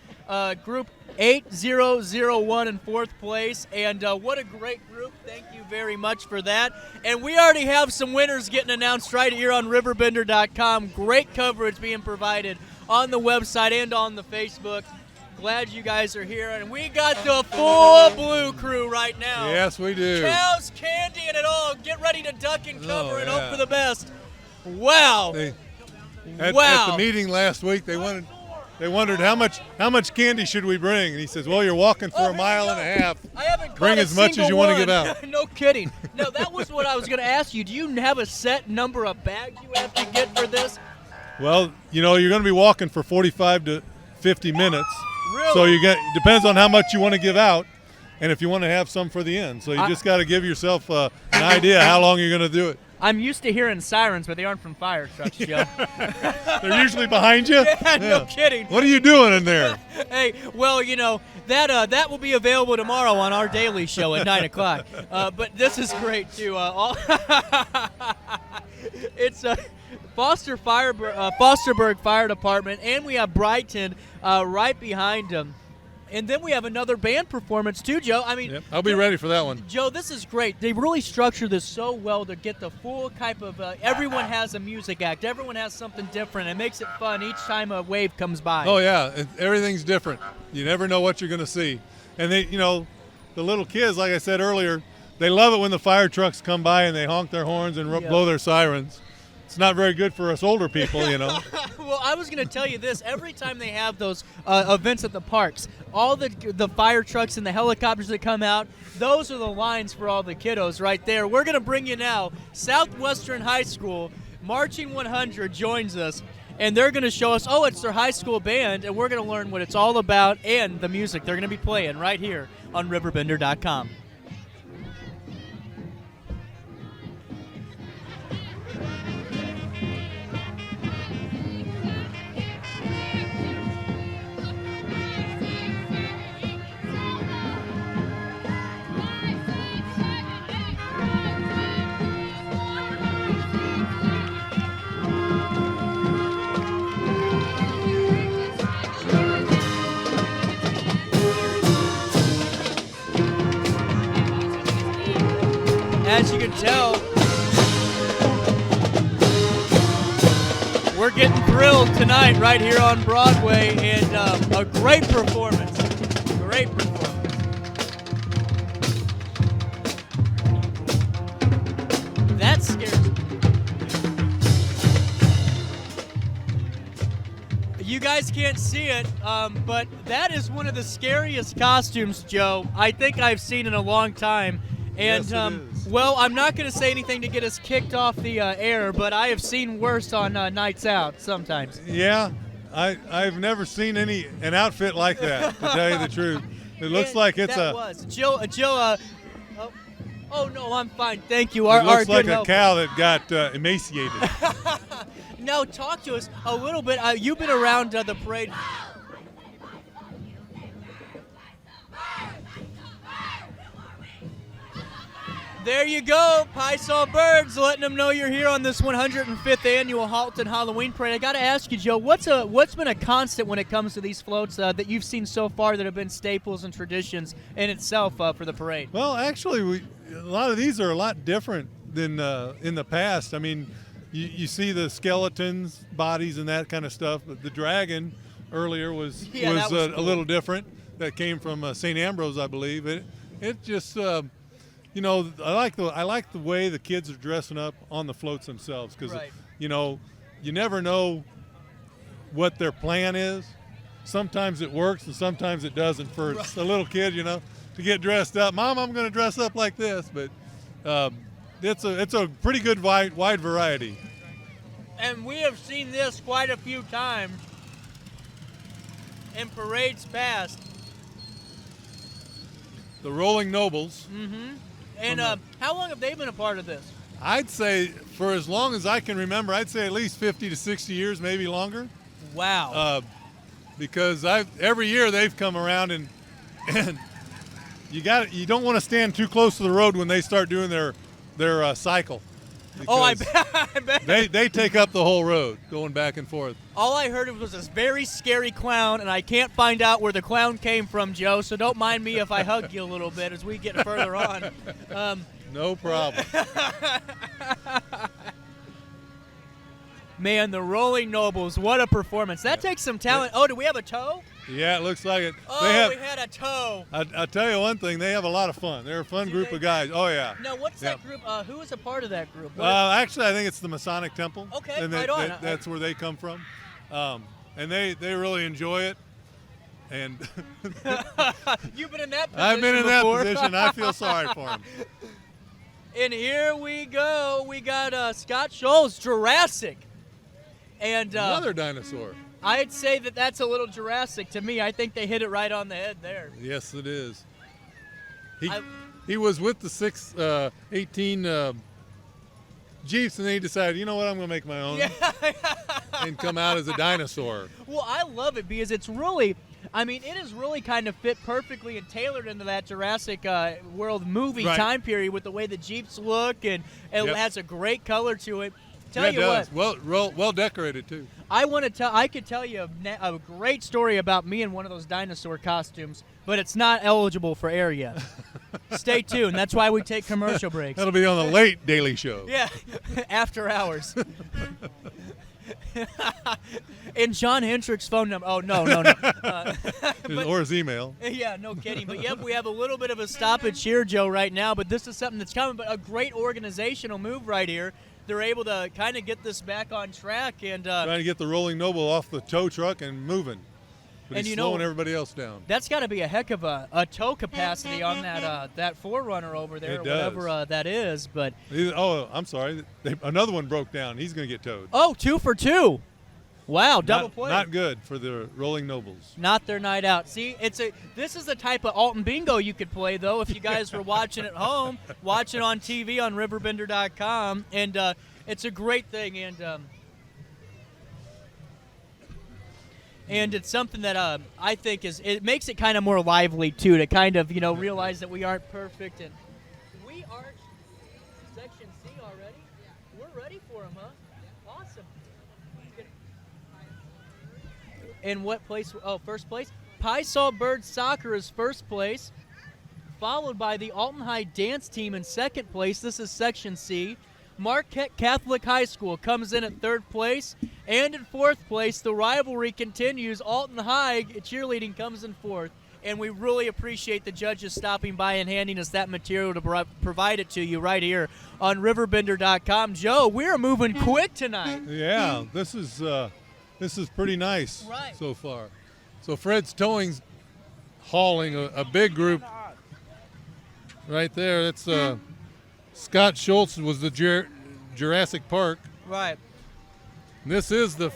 Group 8001 in fourth place. And what a great group. Thank you very much for that. And we already have some winners getting announced right here on RiverBender.com. Great coverage being provided on the website and on the Facebook. Glad you guys are here. And we got the full blue crew right now. Yes, we do. Cows, candy, and it all. Get ready to duck and cover and hope for the best. Wow. At the meeting last week, they wondered how much candy should we bring, and he says, "Well, you're walking for a mile and a half. I haven't bring as much as you want to give out." No kidding. No, that was what I was going to ask you. Do you have a set number of bags you have to get for this? Well, you're going to be walking for 45 to 50 minutes. Really? So depends on how much you want to give out, and if you want to have some for the end. So you just got to give yourself an idea how long you're going to do it. I'm used to hearing sirens, but they aren't from fire trucks, Joe. They're usually behind you? Yeah, no kidding. What are you doing in there? Hey, well, that will be available tomorrow on our daily show at 9 o'clock. But this is great, too. It's Fosterburg Fire Department, and we have Brighton right behind them. And then we have another band performance, too, Joe. I mean, I'll be ready for that one. Joe, this is great. They really structure this so well to get the full type of everyone has a music act. Everyone has something different. It makes it fun each time a wave comes by. Oh, yeah. Everything's different. You never know what you're going to see. And they, the little kids, like I said earlier, they love it when the fire trucks come by and they honk their horns and blow their sirens. It's not very good for us older people, Well, I was going to tell you this. Every time they have those events at the parks, all the fire trucks and the helicopters that come out, those are the lines for all the kiddos right there. We're going to bring you now. Southwestern High School, Marching 100 joins us, and they're going to show us, it's their high school band, and we're going to learn what it's all about and the music they're going to be playing right here on RiverBender.com. As you can tell, we're getting thrilled tonight right here on Broadway, and a great performance. Great performance. That scares me. You guys can't see it, but that is one of the scariest costumes, Joe, I think I've seen in a long time. And, yes, it is. Well, I'm not going to say anything to get us kicked off the air, but I have seen worse on nights out sometimes. Yeah, I've never seen an outfit like that, to tell you the truth. It looks like it's that a. was Joe. Oh no, I'm fine. Thank you. It looks good like a helper. cow that got emaciated. Now talk to us a little bit. You've been around the parade. There you go, Pie-Saw Birds, letting them know you're here on this 105th annual Alton Halloween Parade. I got to ask you, Joe, what's been a constant when it comes to these floats that you've seen so far that have been staples and traditions in itself for the parade? Well, actually, a lot of these are a lot different than in the past. I mean, you see the skeletons, bodies, and that kind of stuff. But the dragon earlier was cool. a little different. That came from St. Ambrose, I believe. It just you know, I like the way the kids are dressing up on the floats themselves because you know, you never know what their plan is. Sometimes it works and sometimes it doesn't for a little kid, you know, to get dressed up. Mom, I'm going to dress up like this, but it's a pretty good wide variety. And we have seen this quite a few times in parades past. The Rolling Nobles. Mm-hmm. And how long have they been a part of this? I'd say for as long as I can remember, I'd say at least 50 to 60 years, maybe longer. Wow. Because every year they've come around and you don't want to stand too close to the road when they start doing their cycle. Oh, I bet. They take up the whole road going back and forth. All I heard was this very scary clown, and I can't find out where the clown came from, Joe, so don't mind me if I hug you a little bit as we get further on. No problem. Man, the Rolling Nobles, what a performance. That takes some talent. Oh, do we have a toe? Yeah, it looks like it. Oh, we had a toe. I'll tell you one thing, they have a lot of fun. They're a fun group of guys. Oh, yeah. Now, what's that group? Who is a part of that group? Actually, I think it's the Masonic Temple. Okay, and right on. That's where they come from. And they really enjoy it. And You've been in that position I've been in before. that position. I feel sorry for them. And here we go. We got Scott Scholl's Jurassic. And another dinosaur. I'd say that's a little Jurassic to me. I think they hit it right on the head there. Yes, it is. He was with the 18 Jeeps, and they decided, you know what, I'm going to make my own and come out as a dinosaur. Well, I love it because it's really, I mean, it is really kind of fit perfectly and tailored into that Jurassic World movie time period with the way the Jeeps look, and it has a great color to it. Tell you what, well decorated too. I could tell you a great story about me in one of those dinosaur costumes, but it's not eligible for air yet. Stay tuned. That's why we take commercial breaks. That'll be on the late Daily Show. Yeah, after hours. And John Hendrick's phone number. Oh, no. Or his email. Yeah, no kidding. But, yep, we have a little bit of a stoppage here, Joe, right now. But this is something that's coming. But a great organizational move right here. They're able to kind of get this back on track. And trying to get the Rolling Noble off the tow truck and moving. But he's slowing everybody else down. That's got to be a heck of a tow capacity on that 4Runner over there, or whatever that is. But I'm sorry. Another one broke down. He's going to get towed. Oh, 2 for 2. Wow, double play. Not good for the Rolling Nobles. Not their night out. See, this is the type of Alton bingo you could play, though, if you guys were watching at home, watching on TV on RiverBender.com. And it's a great thing. And it's something that I think it makes it kind of more lively, too, to kind of, realize that we aren't perfect. And we are Section C already? We're ready for them, huh? Awesome. In what place? Oh, first place. Pie-Saw Bird Soccer is first place, followed by the Alton High Dance Team in second place. This is Section C. Marquette Catholic High School comes in at third place. And in fourth place, the rivalry continues. Alton High cheerleading comes in fourth. And we really appreciate the judges stopping by and handing us that material to provide it to you right here on RiverBender.com. Joe, we're moving quick tonight. Yeah, this is pretty nice so far. So Fred's Towing's hauling a big group right there. That's Scott Schultz was the Jurassic Park. Right. And this is the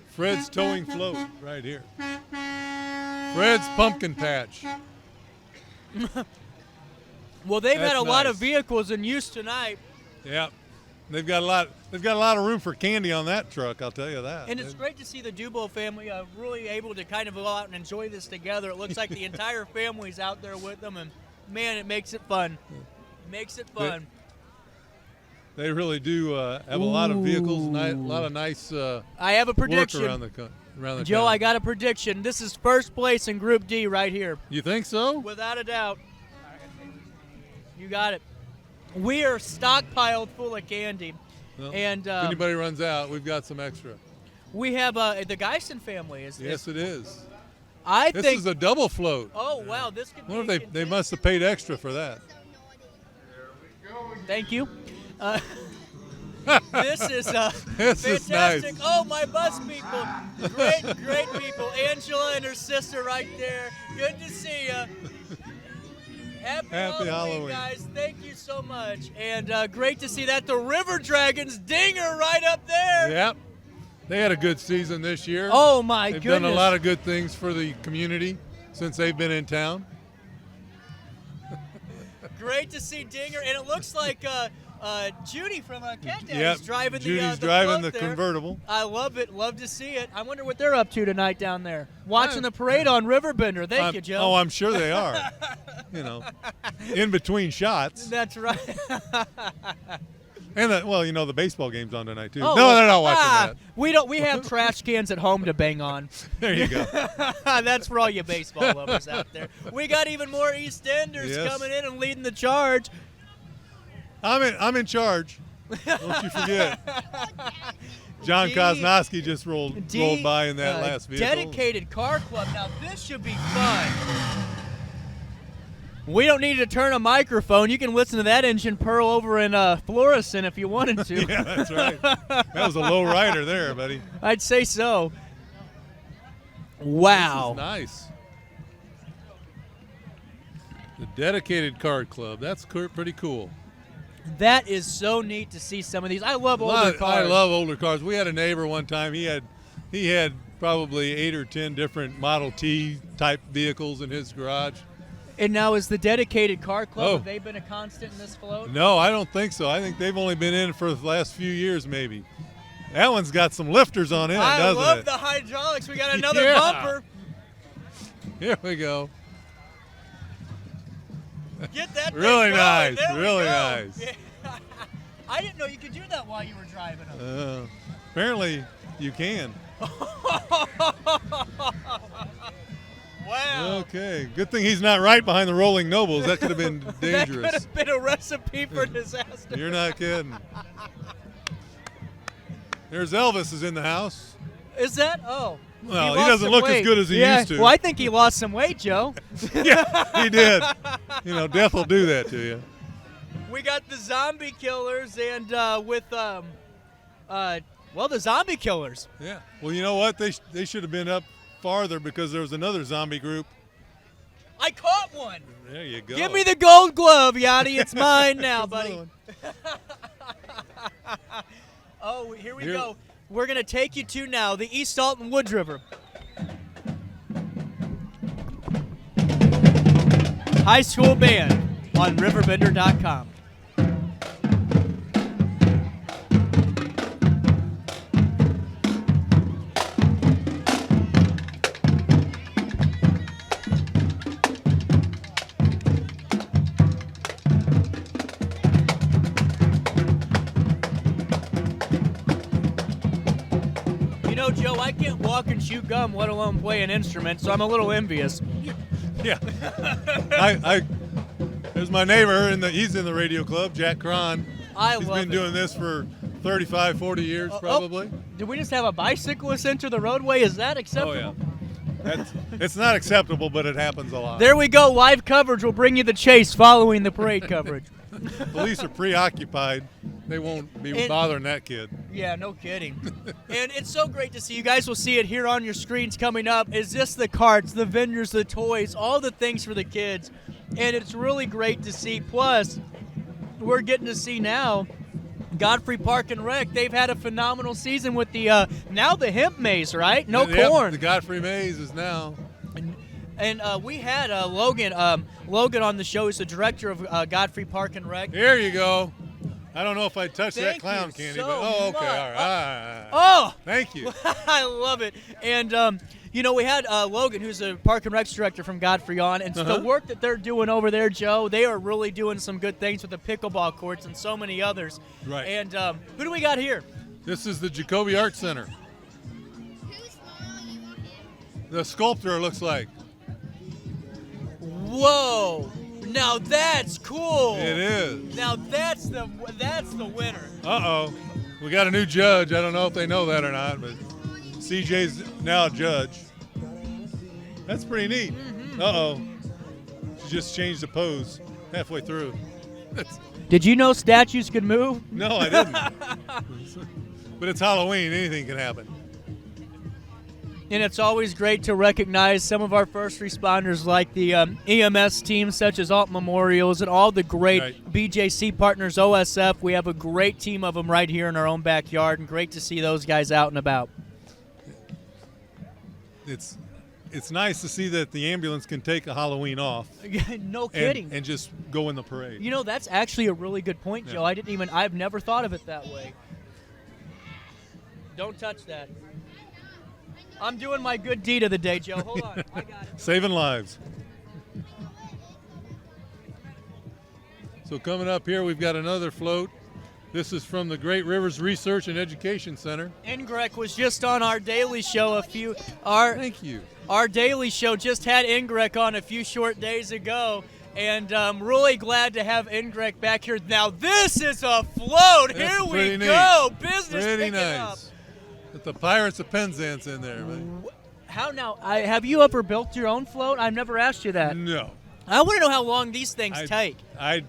Fred's Towing float right here. Fred's Pumpkin Patch. Well, they've had That's a lot of nice. vehicles in use tonight, Yeah. They've got a lot of room for candy on that truck, I'll tell you that. and it's great to see the Dubo family really able to kind of go out and enjoy this together. It looks like the entire family's out there with them, and man, it makes it fun. Makes it fun. They really do have a lot of vehicles, a lot of nice I have a prediction. work around the Joe, town. I got a prediction. This is first place in Group D right here. You think so? Without a doubt. You got it. We are stockpiled full of candy. Well, And if anybody runs out, we've got some extra. we have the Geisen family. Yes, it is. I This think. is a double float. Oh, wow. This could I wonder be. if they must have paid extra for that. Thank you. This is This is fantastic. nice. Oh, my bus people. Great people. Angela and her sister right there. Good to see you. Happy Halloween, guys. Thank you so much. And great to see that. The River Dragons dinger right up there. Yep. They had a good season this year. Oh, my They've goodness. done a lot of good things for the community since they've been in town. Great to see Dinger. And it looks like Judy from Cat Dad Yep, is driving Judy's the driving float the there. convertible. I love it. Love to see it. I wonder what they're up to tonight down there. Watching the parade on Riverbender. Thank you, Joe. Oh, I'm sure they are. In between shots. That's right. And the baseball game's on tonight too. Oh, No, they're not watching that. We have trash cans at home to bang on. There you go. That's for all you baseball lovers out there. We got even more East Enders Yes. coming in and leading the charge. I'm in charge. Don't you forget. John Kosnowski just rolled by in that last vehicle. Dedicated car club. Now this should be fun. We don't need to turn a microphone. You can listen to that engine purr over in Florissant if you wanted to. Yeah, that's right. That was a low rider there, buddy. I'd say so. Wow. This is nice. The dedicated card club. That's pretty cool. That is so neat to see some of these. I love older cars. I love older cars. We had a neighbor one time. He had probably 8 or 10 different Model T type vehicles in his garage. And now is the dedicated car club, Oh. have they been a constant in this float? No, I don't think so. I think they've only been in for the last few years, maybe. That one's got some lifters on it, I doesn't love it? the hydraulics. We got another Yeah. bumper. Here we go. Get that thing Really going. nice, There we really go. nice. Yeah. I didn't know you could do that while you were driving them. Apparently, you can. Wow. Okay, good thing he's not right behind the Rolling Nobles. That could have been That dangerous. could have been a recipe for disaster. You're not kidding. There's Elvis is in the house. Is that? Oh. Well, he lost doesn't some look as weight. good as he Yeah, used to. Well, I think he lost some weight, Joe. Yeah, he did. Death will do that to you. We got the zombie killers and the zombie killers. Yeah. Well, you know what? They should have been up farther because there was another zombie group. I caught one. There you go. Give me the gold glove, Yachty. It's mine now, buddy. Oh, here we go. We're going to take you to now the East Alton Woods River. High School Band on RiverBender.com. You know, Joe, I can't walk and chew gum, let alone play an instrument, so I'm a little envious. Yeah. There's my neighbor, he's in the radio club, Jack Cron. He's been doing this for 35, 40 years, probably. Did we just have a bicyclist enter the roadway? Is that acceptable? Oh, yeah. It's not acceptable, but it happens a lot. There we go. Live coverage will bring you the chase following the parade coverage. Police are preoccupied. They won't be bothering that kid. Yeah, no kidding. And it's so great to see. You guys will see it here on your screens coming up. Is this the carts, the vendors, the toys, all the things for the kids. And it's really great to see. Plus, we're getting to see now Godfrey Park and Rec. They've had a phenomenal season with the now the hemp maze, right? No corn. The Godfrey Maze is now. And we had Logan on the show. He's the director of Godfrey Park and Rec. Here you go. I don't know if I touched that Thank clown you candy, so but okay, much. all right. Oh! Thank you. I love it. And, we had Logan, who's a Park and Rec director from Godfrey on, and the work that they're doing over there, Joe, they are really doing some good things with the pickleball courts and so many others. Right. And who do we got here? This is the Jacoby Art Center. The sculptor, looks like. Whoa! Now that's cool. It is. Now that's the winner. Uh-oh. We got a new judge. I don't know if they know that or not, but CJ's now a judge. That's pretty neat. Mm-hmm. Uh-oh. She just changed the pose halfway through. Did you know statues could move? No, I didn't. But it's Halloween. Anything can happen. And it's always great to recognize some of our first responders like the EMS team, such as Alton Memorials, and all the great BJC partners, OSF. We have a great team of them right here in our own backyard, and great to see those guys out and about. It's nice to see that the ambulance can take a Halloween off. No kidding. And just go in the parade. You know, that's actually a really good point, Joe. I've never thought of it that way. Don't touch that. I'm doing my good deed of the day, Joe. Hold on. I got it. Saving lives. So coming up here, we've got another float. This is from the Great Rivers Research and Education Center. Ingrek was just on our daily show Thank you. Our daily show just had Ingrek on a few short days ago, and I'm really glad to have Ingrek back here. Now this is a float. That's Here we pretty go. neat. Business Pretty picking nice. up. With the Pirates of Penzance in there, man. How now? Have you ever built your own float? I've never asked you that. No. I want to know how long these things take. I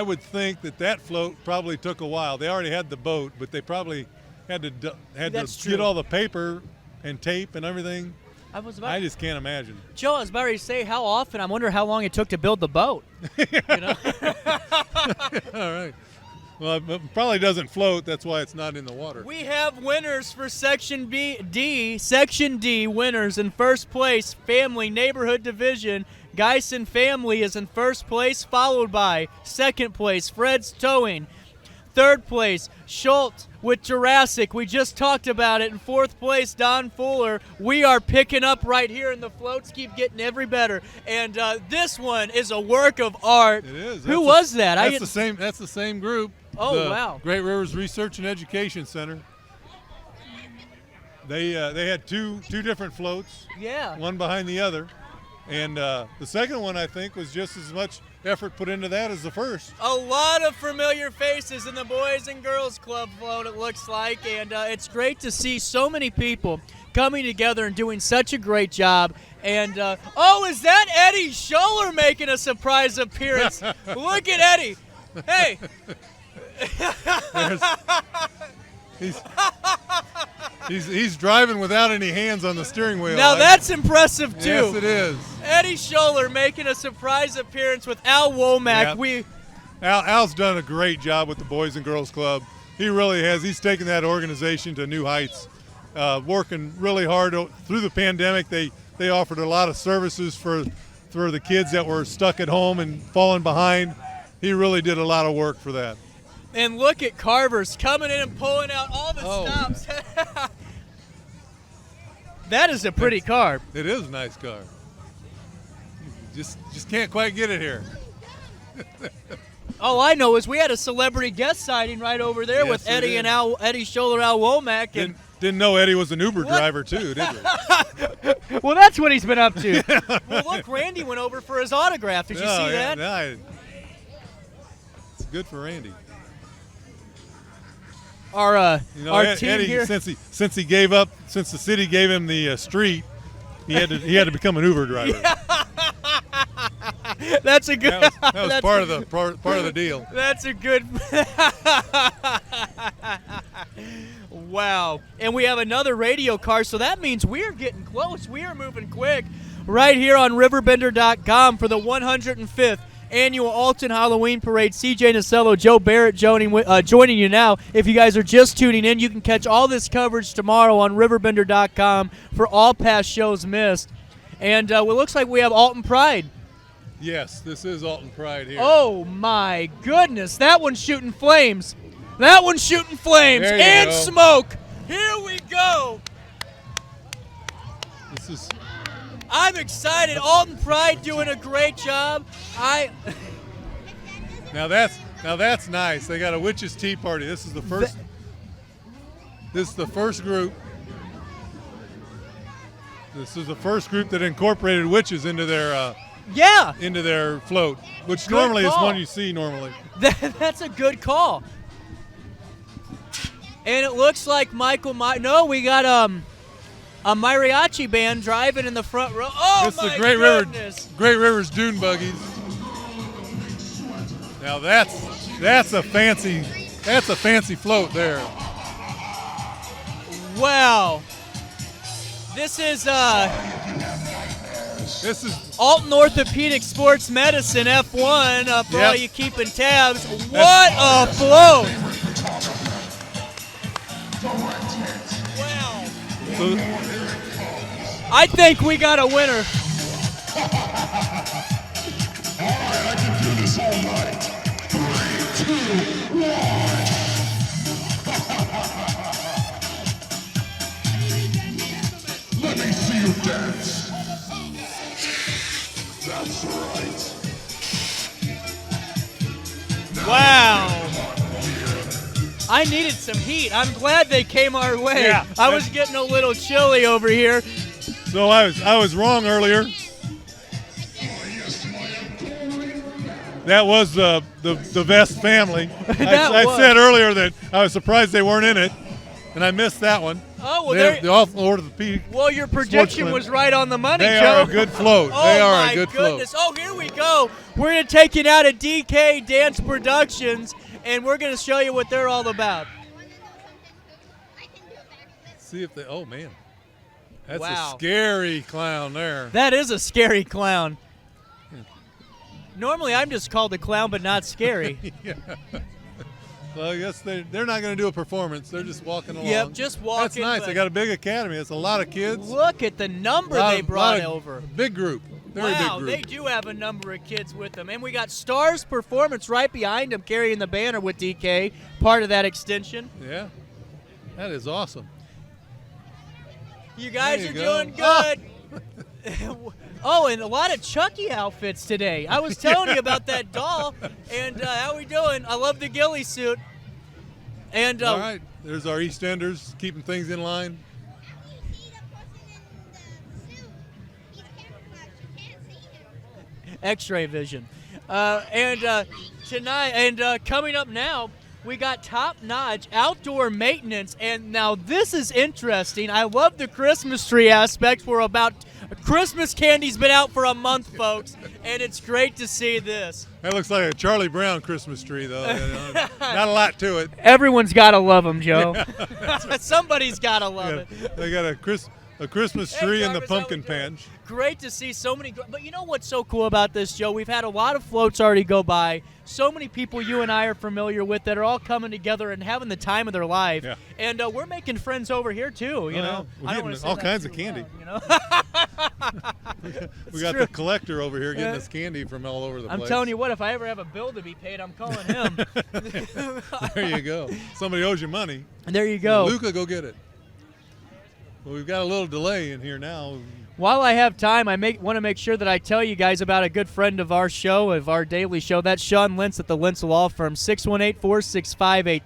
would think that float probably took a while. They already had the boat, but they probably had to get all the paper and tape and everything. I just can't imagine. Joe, I was about to say, how often? I wonder how long it took to build the boat. You know? All right. Well, it probably doesn't float. That's why it's not in the water. We have winners for Section D. Section D winners in first place, Family Neighborhood Division. Geisen Family is in first place, followed by second place, Fred's Towing. Third place, Schultz with Jurassic. We just talked about it. In fourth place, Don Fuller. We are picking up right here, and the floats keep getting every better. And this one is a work of art. It is. Who was that? That's the same group. Oh, wow. Great Rivers Research and Education Center. They had two different floats. Yeah. One behind the other. And the second one, I think, was just as much effort put into that as the first. A lot of familiar faces in the Boys and Girls Club float, it looks like. And it's great to see so many people coming together and doing such a great job. And, is that Eddie Scholler making a surprise appearance? Look at Eddie. Hey. He's driving without any hands on the steering wheel. Now that's impressive too. Yes, it is. Eddie Scholler making a surprise appearance with Al Womack. Yep. Al's done a great job with the Boys and Girls Club. He really has. He's taken that organization to new heights. Working really hard through the pandemic. They offered a lot of services for the kids that were stuck at home and falling behind. He really did a lot of work for that. And look at Carver's coming in and pulling out all the stops. That is a pretty car. It is a nice car. Just can't quite get it here. All I know is we had a celebrity guest sighting right over there with Eddie and Eddie Scholler, Al Womack. And didn't know Eddie was an Uber driver too, did we? Well, that's what he's been up to. Well, look, Randy went over for his autograph. Did you see that? Yeah, it's good for Randy. Our team Eddie, here. since the city gave him the street, he had to become an Uber driver. That's a good. That was part of the deal. That's a good. Wow. And we have another radio car, so that means we're getting close. We are moving quick. Right here on RiverBender.com for the 105th annual Alton Halloween Parade. CJ Nasello, Joe Barrett joining you now. If you guys are just tuning in, you can catch all this coverage tomorrow on RiverBender.com for all past shows missed. And it looks like we have Alton Pride. Yes, this is Alton Pride here. Oh, my goodness. That one's shooting flames. That one's shooting flames There you and go. smoke. Here we go. This is. I'm excited. Alton Pride doing a great job. Now that's nice. They got a witches' tea party. This is the first. This is the first group. This is the first group that incorporated witches into their. Into their float, which Good normally is call. one you see normally. That's a good call. And it looks like No, we got a mariachi band driving in the front row. Oh, This is my the goodness. Great Rivers Dune Buggies. Now that's a fancy float there. Wow. This is Alton Orthopedic Sports Medicine F1 for all you keeping tabs. What a float! Wow. I think we got a winner. I can do this all night. 3, 2, 1. Let me see you dance. That's right. Wow. I needed some heat. I'm glad they came our way. Yeah. I was getting a little chilly over here. So I was wrong earlier. That was the Vest family. I said earlier that I was surprised they weren't in it, and I missed that one. Oh, well, they're off orthopedic. Well, your prediction was right on the money, They Joe. are a good float. Oh, They are my a good goodness. float. Oh, here we go. We're going to take it out of DK Dance Productions, and we're going to show you what they're all about. See if they. Oh man, that's Wow. a scary clown there. That is a scary clown. Normally, I'm just called a clown, but not scary. Yeah. Well, I guess they're not going to do a performance. They're just walking along. Yep, just walking. That's nice. They got a big academy. It's a lot of kids. Look at the number they brought over. Big group. Very Wow, big group. they do have a number of kids with them. And we got Stars Performance right behind them carrying the banner with DK, part of that extension. Yeah. That is awesome. You guys There are you go. doing good. Oh, and a lot of Chucky outfits today. I was telling you about that doll. And how we doing? I love the ghillie suit. And all right, there's our EastEnders keeping things in line. X-ray vision. And tonight, and coming up now, we got top-notch outdoor maintenance. And now this is interesting. I love the Christmas tree aspect. We're about Christmas candy's been out for a month, folks, and it's great to see this. That looks like a Charlie Brown Christmas tree, though. Not a lot to it. Everyone's got to love them, Joe. Somebody's got to love it. They got a Christmas tree and the pumpkin patch. Great to see so many. But you know what's so cool about this, Joe? We've had a lot of floats already go by. So many people you and I are familiar with that are all coming together and having the time of their life. Yeah. And we're making friends over here, too. You know, we're I don't getting wanna say all that kinds of too candy. loud, you know? We got true. the collector over here getting us candy from all over the place. I'm telling you what, if I ever have a bill to be paid, I'm calling him. There you go. Somebody owes you money. There you go. Luca, go get it. Well, we've got a little delay in here now. While I have time, I want to make sure that I tell you guys about a good friend of our show, of our daily show. That's Sean Lentz at the Lentz Law Firm, 618-465-8000,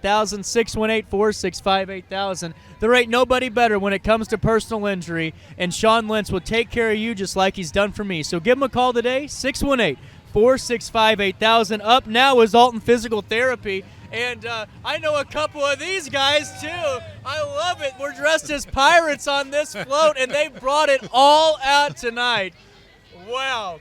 618-465-8000. There ain't nobody better when it comes to personal injury, and Sean Lentz will take care of you just like he's done for me. So give him a call today, 618-465-8000. Up now is Alton Physical Therapy. And I know a couple of these guys, too. I love it. We're dressed as pirates on this float, and they brought it all out tonight. Wow.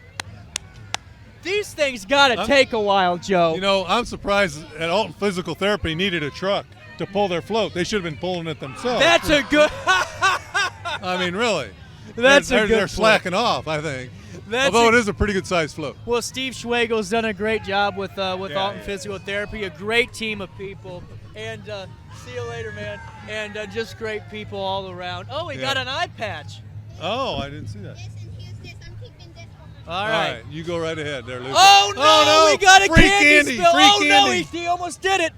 These things got to take a while, Joe. You know, I'm surprised that Alton Physical Therapy needed a truck to pull their float. They should have been pulling it themselves. That's a good I mean, really. That's a good They're float. slacking off, I think. That's Although it is a pretty good-sized float. Well, Steve Schwegel's done a great job with Alton yeah. Physical Therapy, a great team of people. And see you later, man. And just great people all around. Oh, we got an eye patch. Oh, I didn't see that. All right. You go right ahead there, Luke. Oh, no, we got a free candy spill. Free oh, candy. no, he almost did it.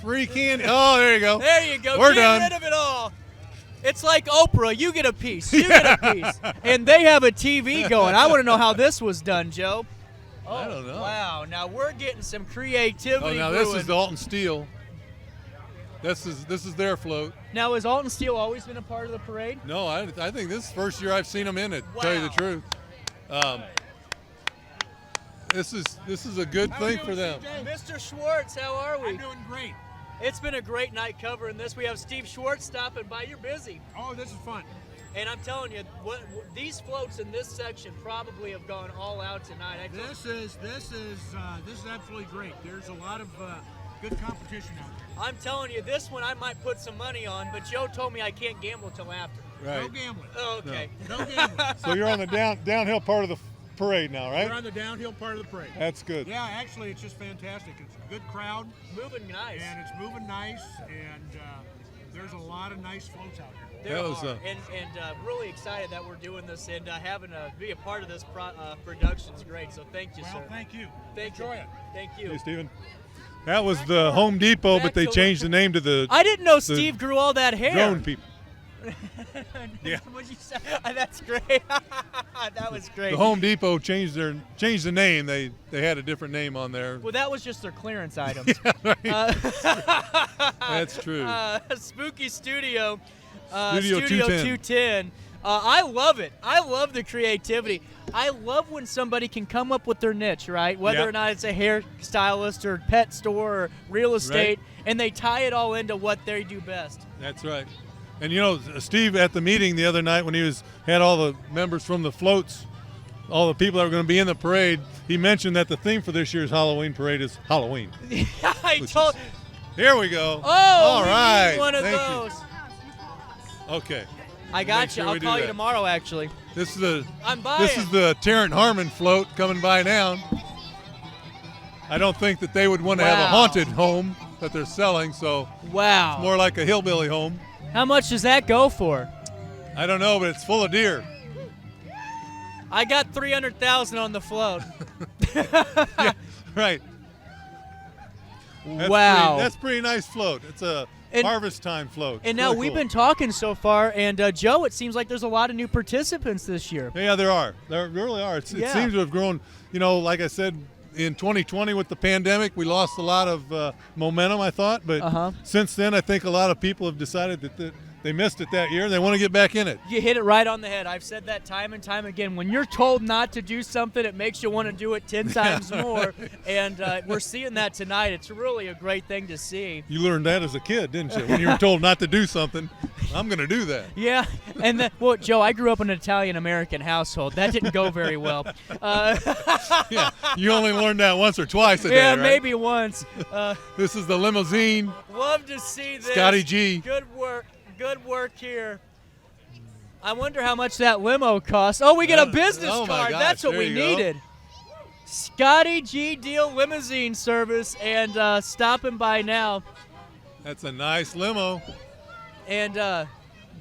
Free candy. Oh, there you go. There you go. We're Get done. rid of it all. It's like Oprah. You get a piece. You get a piece. And they have a TV going. I want to know how this was done, Joe. Oh, I don't know. Wow. Now we're getting some creativity. Oh, now this is the Alton Steel. This is their float. Now, has Alton Steel always been a part of the parade? No, I think this is the first year I've seen them in it, to tell you the truth. This is a good thing for them. Mr. Schwartz, how are we? I'm doing great. It's been a great night covering this. We have Steve Schwartz stopping by. You're busy. Oh, this is fun. And I'm telling you, these floats in this section probably have gone all out tonight. This is absolutely great. There's a lot of good competition out there. I'm telling you, this one I might put some money on, but Joe told me I can't gamble till after. Right. No gambling. Oh, okay. No gambling. So you're on the downhill part of the parade now, right? We're on the downhill part of the parade. That's good. Yeah, actually, it's just fantastic. It's a good crowd. Moving nice. And it's moving nice, and there's a lot of nice floats out here. There are, and really excited that we're doing this and having to be a part of this production's great. So thank you, sir. Thank you. Enjoy it. Thank you. Hey, Steven. That was the Home Depot, but they changed the name to the. I didn't know Steve grew all that hair. Drone people. Yeah. What'd you say? That's great. That was great. The Home Depot changed the name. They had a different name on there. Well, that was just their clearance items. Yeah, right. That's true. Spooky Studio. Studio 210. I love it. I love the creativity. I love when somebody can come up with their niche, right? Whether or not it's a hairstylist or pet store or real estate, and they tie it all into what they do best. That's right. And you know, Steve at the meeting the other night when he had all the members from the floats, all the people that were going to be in the parade, he mentioned that the theme for this year's Halloween parade is Halloween. Here we go. Oh, all we right. need one of Thank those. You. Okay. I got you. I'll call you tomorrow, actually. This is I'm buying. This is the Terrence Harmon float coming by now. I don't think that they would want to have a haunted home that they're selling, so it's more like a hillbilly home. How much does that go for? I don't know, but it's full of deer. I got 300,000 on the float. Yeah, right. That's pretty nice float. It's a harvest time float. And now we've been talking so far, and Joe, it seems like there's a lot of new participants this year. Yeah, there are. There really are. It seems to have grown. You know, like I said, in 2020 with the pandemic, we lost a lot of momentum, I thought. But since then, I think a lot of people have decided that they missed it that year. They want to get back in it. You hit it right on the head. I've said that time and time again. When you're told not to do something, it makes you want to do it 10 times more. And we're seeing that tonight. It's really a great thing to see. You learned that as a kid, didn't you? When you were told not to do something, I'm going to do that. Yeah. And then, well, Joe, I grew up in an Italian-American household. That didn't go very well. Yeah, you only learned that once or twice a day, yeah, right? maybe once. This is the limousine. Love to see this. Scotty G. Good work. Good work here. I wonder how much that limo costs. Oh, we get a business card. Gosh, that's what we needed. Scotty G Deal Limousine Service, and stopping by now. That's a nice limo. And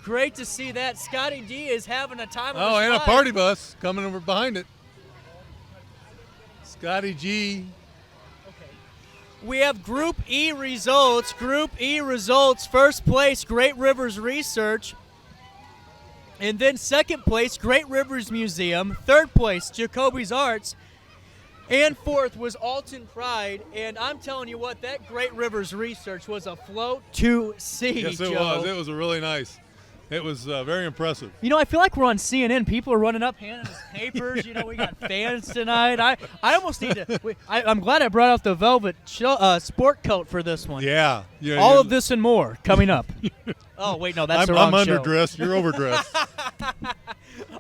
great to see that. Scotty D is having a time of his and life. a party bus coming over behind it. Scotty G. We have Group E results. Group E results, first place, Great Rivers Research. And then second place, Great Rivers Museum. Third place, Jacoby's Arts. And fourth was Alton Pride. And I'm telling you what, that Great Rivers Research was a float to see, Yes, it Joe. was. It was really nice. It was very impressive. You know, I feel like we're on CNN. People are running up, handing us papers. You know, we got fans tonight. I almost need to. I'm glad I brought out the velvet sport coat for this one. Yeah. All of this and more coming up. Oh, wait, no, that's the wrong I'm show. underdressed. You're overdressed.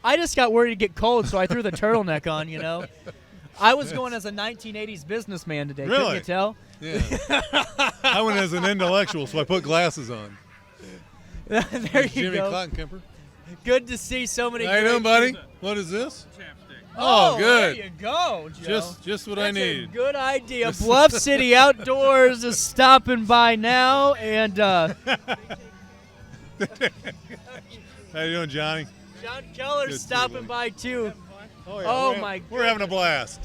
I just got worried to get cold, so I threw the turtleneck on, you know. I was going as a 1980s businessman today. Really? Couldn't you tell? Yeah. I went as an intellectual, so I put glasses on. There you Jimmy go. Cotton-Kemper. Good to see so many. How you doing, buddy? What is this? Chapstick. Oh, good. There you go, Joe. Just what I That's need. A good idea. Bluff City Outdoors is stopping by now, and How you doing, Johnny? John Keller's Good stopping too, by too. Oh, yeah. Oh, my We're having a blast.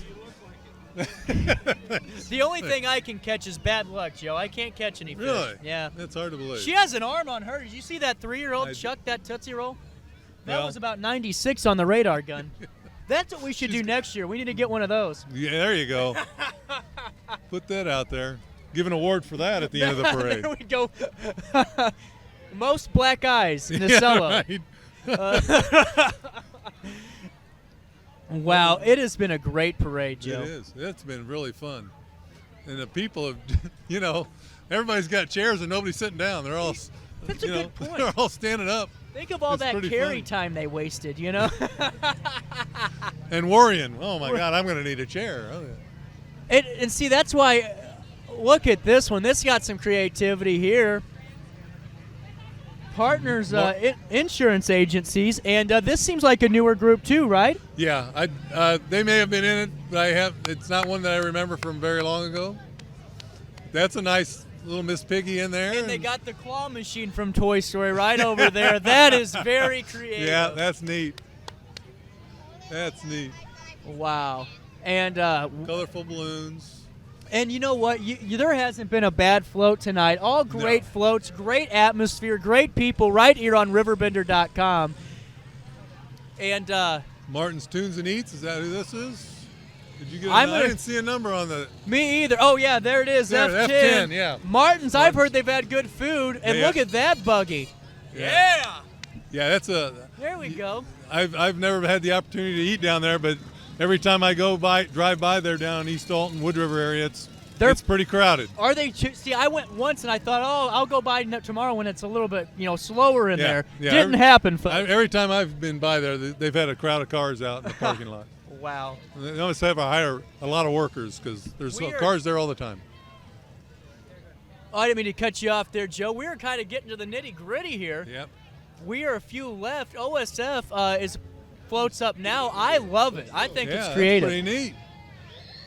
The only thing I can catch is bad luck, Joe. I can't catch any fish. Really? Yeah. That's hard to believe. She has an arm on her. Did you see that 3-year-old chuck that Tootsie Roll? That was about 96 on the radar gun. That's what we should do next year. We need to get one of those. Yeah, there you go. Put that out there. Give an award for that at the end of the parade. There we go. Most black eyes in the cello. Right. Wow, it has been a great parade, Joe. It is. It's been really fun. And the people have, everybody's got chairs and nobody's sitting down. They're all, That's a good point. They're all standing up. Think of all It's that pretty carry funny. time they wasted, And worrying, oh my God, I'm going to need a chair. Oh, yeah. And see, that's why, look at this one. This got some creativity here. Partners insurance agencies, and this seems like a newer group too, right? Yeah, they may have been in it, but it's not one that I remember from very long ago. That's a nice little Miss Piggy in there. And they got the claw machine from Toy Story right over there. That is very creative. Yeah, that's neat. That's neat. Wow. And colorful balloons. And you know what? There hasn't been a bad float tonight. All great floats, great atmosphere, great people right here on RiverBender.com. And Martin's Tunes and Eats, is that who this is? Did you get? I didn't see a number on the. Me either. Oh yeah, there it is. There, F10. Yeah. Martin's. I've heard they've had good food, and look at that buggy. Yeah. Yeah, that's a. There we go. I've never had the opportunity to eat down there, but every time I drive by there down East Alton, Wood River area, it's pretty crowded. Are they? See, I went once and I thought, I'll go by tomorrow when it's a little bit, slower in there. Yeah. Didn't happen. Every time I've been by there, they've had a crowd of cars out in the parking lot. Wow. They must have a lot of workers because there's cars there all the time. Oh, I didn't mean to cut you off there, Joe. We were kind of getting to the nitty-gritty here. Yep. We are a few left. OSF is floats up now. I love it. I think it's creative. That's pretty neat.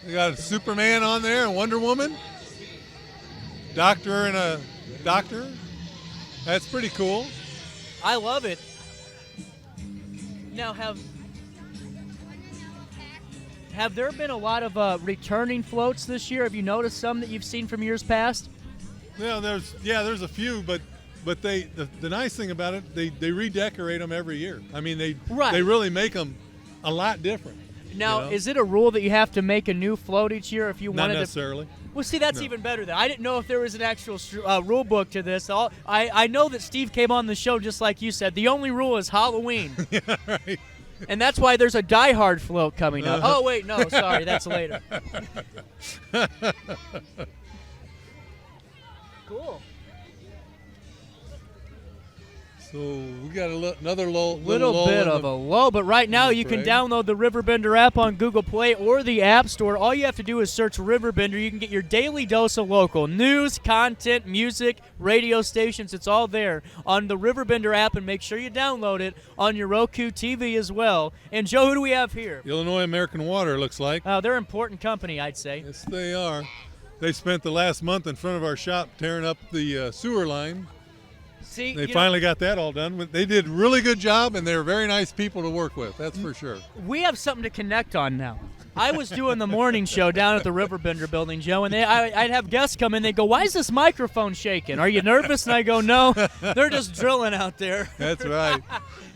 They got a Superman on there and Wonder Woman. Doctor and a doctor. That's pretty cool. I love it. Now, have there been a lot of returning floats this year? Have you noticed some that you've seen from years past? Well, there's a few, but the nice thing about it, they redecorate them every year. I mean, they really make them a lot different. Now, is it a rule that you have to make a new float each year if you wanted to? Not necessarily. Well, see, that's even better then. I didn't know if there was an actual rule book to this. I know that Steve came on the show just like you said. The only rule is Halloween. Yeah, right. And that's why there's a Die Hard float coming up. Oh, wait, no, sorry, that's later. Cool. So we got another little bit of a lull, but right now you can download the RiverBender app on Google Play or the App Store. All you have to do is search RiverBender. You can get your daily dose of local news, content, music, radio stations. It's all there on the RiverBender app, and make sure you download it on your Roku TV as well. And Joe, who do we have here? Illinois American Water, looks like. Oh, they're an important company, I'd say. Yes, they are. They spent the last month in front of our shop tearing up the sewer line. See, they finally got that all done. They did a really good job, and they're very nice people to work with. That's for sure. We have something to connect on now. I was doing the morning show down at the RiverBender building, Joe, and I'd have guests come in. They go, "Why is this microphone shaking? Are you nervous?" And I go, "No, they're just drilling out there." That's right.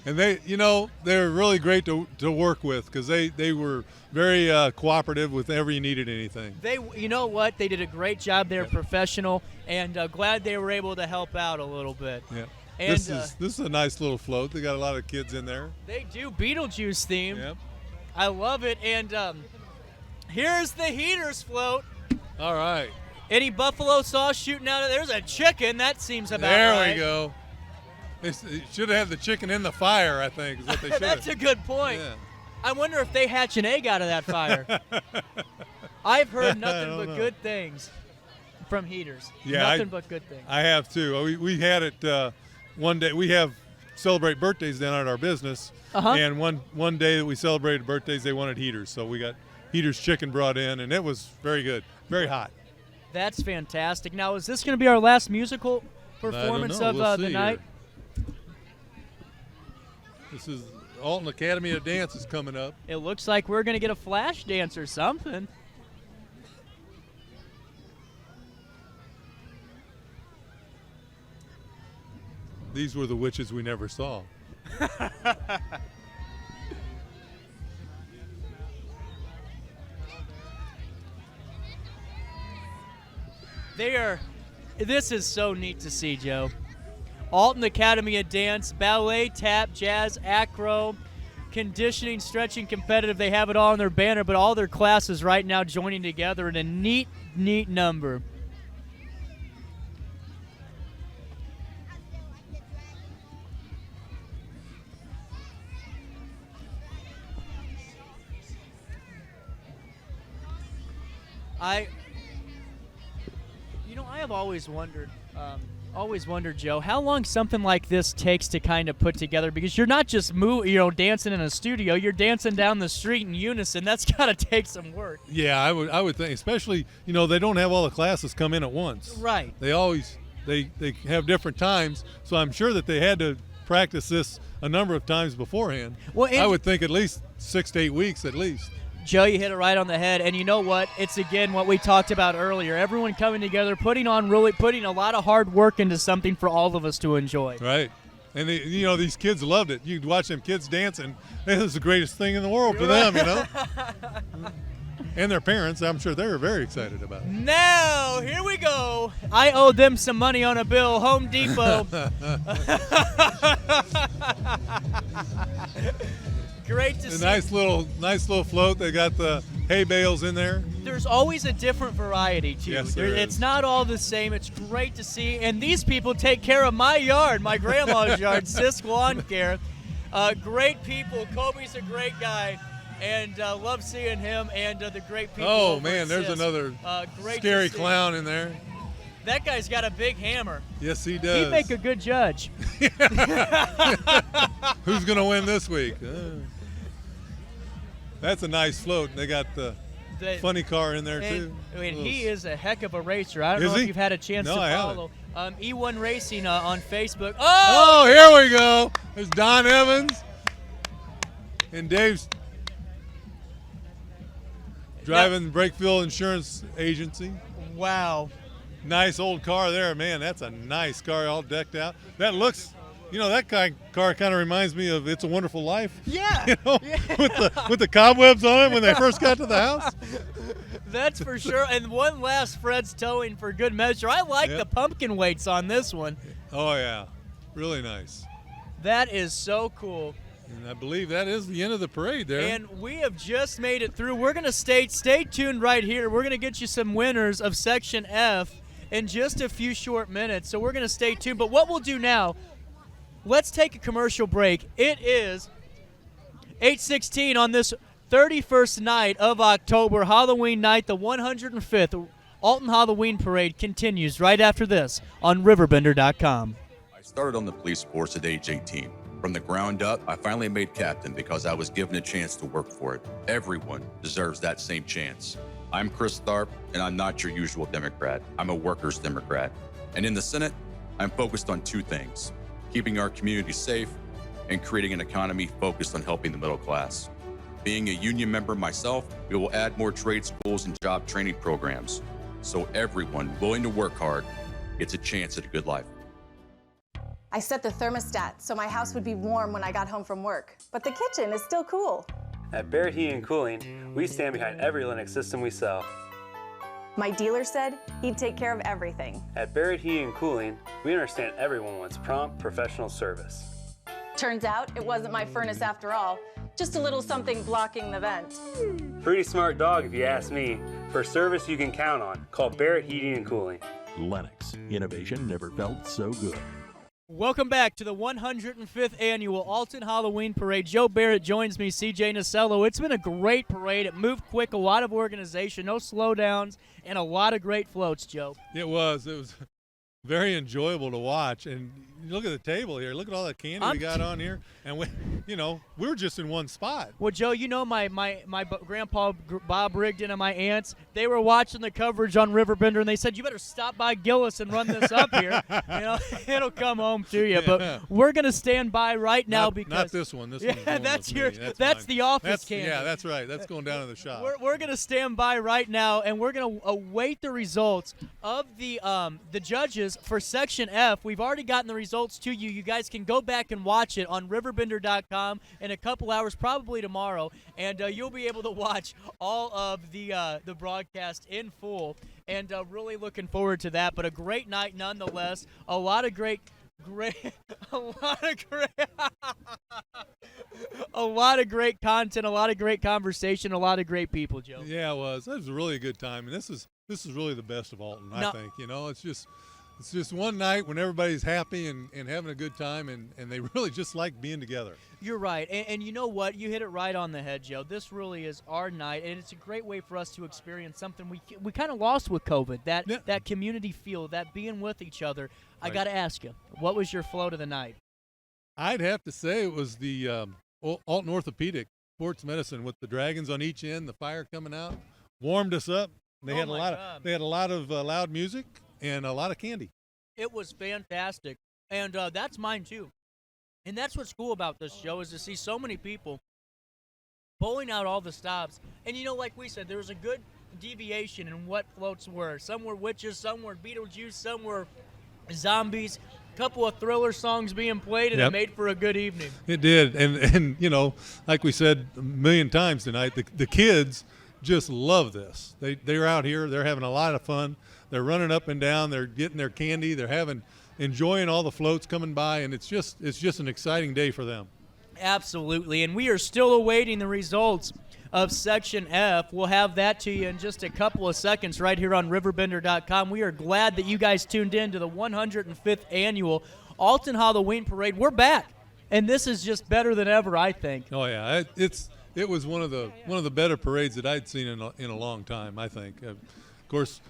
And they're really great to work with because they were very cooperative with whenever you needed anything. You know what? They did a great job. They're professional, and glad they were able to help out a little bit. Yeah. And this is a nice little float. They got a lot of kids in there. They do Beetlejuice theme. Yep. I love it. And here's the heaters float. All right. Any buffalo sauce shooting out of there's a chicken. That seems about there right. There we go. They should have had the chicken in the fire, I think, is what they should have. That's a good point. Yeah. I wonder if they hatch an egg out of that fire. I've heard nothing but good things from heaters. Yeah, nothing but good things. I have too. We had it one day. We celebrate birthdays down at our business, and one day that we celebrated birthdays, they wanted heaters, so we got heaters chicken brought in, and it was very good, very hot. That's fantastic. Now, is this going to be our last musical performance of the night? This is Alton Academy of Dance is coming up. It looks like we're going to get a flash dance or something. These were the witches we never saw. This is so neat to see, Joe. Alton Academy of Dance, ballet, tap, jazz, acro, conditioning, stretching, competitive. They have it all on their banner, but all their classes right now joining together in a neat, neat number. I have always wondered, Joe, how long something like this takes to kind of put together, because you're not just dancing in a studio, you're dancing down the street in unison. That's got to take some work. Yeah, I would think, especially, they don't have all the classes come in at once. Right. They have different times, so I'm sure that they had to practice this a number of times beforehand. Well, I would think at least 6 to 8 weeks at least. Joe, you hit it right on the head, and you know what? It's, again, what we talked about earlier. Everyone coming together, putting a lot of hard work into something for all of us to enjoy. Right. And, these kids loved it. You'd watch them kids dancing. It was the greatest thing in the world for them, And their parents, I'm sure they were very excited about it. Now, here we go. I owe them some money on a bill. Home Depot. Great to see. Nice little float. They got the hay bales in there. There's always a different variety, too. Yes, there is. It's not all the same. It's great to see. And these people take care of my yard, my grandma's yard, Sisk Lawn Care. Great people. Kobe's a great guy. And love seeing him and the great people. Oh, man, there's another scary clown in there. That guy's got a big hammer. Yes, he does. He'd make a good judge. Who's going to win this week? That's a nice float. They got the funny car in there, too. He is a heck of a racer. I don't know if you've had a chance to follow. E1 Racing on Facebook. Oh, here we go. There's Don Evans. And Dave's driving Brakefield Insurance Agency. Wow. Nice old car there, man. That's a nice car, all decked out. That looks, that car kind of reminds me of It's a Wonderful Life. Yeah. With the cobwebs on it when they first got to the house. That's for sure. And one last Fred's Towing for good measure. I like the pumpkin weights on this one. Oh, yeah. Really nice. That is so cool. And I believe that is the end of the parade there. And we have just made it through. We're going to stay tuned right here. We're going to get you some winners of Section F in just a few short minutes. So we're going to stay tuned. But what we'll do now, let's take a commercial break. It is 8:16 on this 31st night of October, Halloween night. The 105th Alton Halloween Parade continues right after this on RiverBender.com. I started on the police force at age 18. From the ground up, I finally made captain because I was given a chance to work for it. Everyone deserves that same chance. I'm Chris Tharp, and I'm not your usual Democrat. I'm a workers' Democrat. And in the Senate, I'm focused on two things: keeping our community safe and creating an economy focused on helping the middle class. Being a union member myself, we will add more trade schools and job training programs, so everyone willing to work hard gets a chance at a good life. I set the thermostat so my house would be warm when I got home from work, but the kitchen is still cool. At Barrett Heating and Cooling, we stand behind every Linux system we sell. My dealer said he'd take care of everything. At Barrett Heating and Cooling, we understand everyone wants prompt, professional service. Turns out it wasn't my furnace after all, just a little something blocking the vent. Pretty smart dog if you ask me. For service you can count on, call Barrett Heating and Cooling. Lennox, innovation never felt so good. Welcome back to the 105th Annual Alton Halloween Parade. Joe Barrett joins me, CJ Nasello. It's been a great parade. It moved quick, a lot of organization, no slowdowns, and a lot of great floats, Joe. It was very enjoyable to watch. And, look at the table here. Look at all that candy we got on here, and we're just in one spot. Well, Joe, my grandpa Bob Rigdon and my aunts, they were watching the coverage on Riverbender, and they said, you better stop by Gillis and run this up here. It'll come home to you. But we're going to stand by right now because not this one. This one's that's yours. That's the office candy. Yeah, that's right. That's going down to the shop. We're going to stand by right now, and we're going to await the results of the judges for Section F. We've already gotten the results to you. You guys can go back and watch it on RiverBender.com in a couple hours, probably tomorrow, and you'll be able to watch all of the broadcast in full. And really looking forward to that. But a great night nonetheless. A lot of great content, a lot of great conversation, a lot of great people, Joe. Yeah, it was. It was really a good time, and this is really the best of Alton. I think. It's just one night when everybody's happy and having a good time, and they really just like being together. You're right. And you know what? You hit it right on the head, Joe. This really is our night, and it's a great way for us to experience something we kind of lost with COVID, that community feel, that being with each other. Right. I got to ask you, what was your float of the night? I'd have to say it was the Alton Orthopedic Sports Medicine with the dragons on each end, the fire coming out, warmed us up. They had a lot of loud music and a lot of candy. It was fantastic, and that's mine too. And that's what's cool about this show is to see so many people pulling out all the stops. And like we said, there was a good deviation in what floats were. Some were witches, some were Beetlejuice, some were zombies. A couple of Thriller songs being played, and it made for a good evening. It did, and like we said a million times tonight, the kids just love this. They're out here, they're having a lot of fun. They're running up and down, they're getting their candy, they're enjoying all the floats coming by, and it's just an exciting day for them. Absolutely, and we are still awaiting the results of Section F. We'll have that to you in just a couple of seconds right here on RiverBender.com. We are glad that you guys tuned in to the 105th Annual Alton Halloween Parade. We're back, and this is just better than ever, I think. Oh, yeah, it was one of the better parades that I'd seen in a long time, I think. Of course,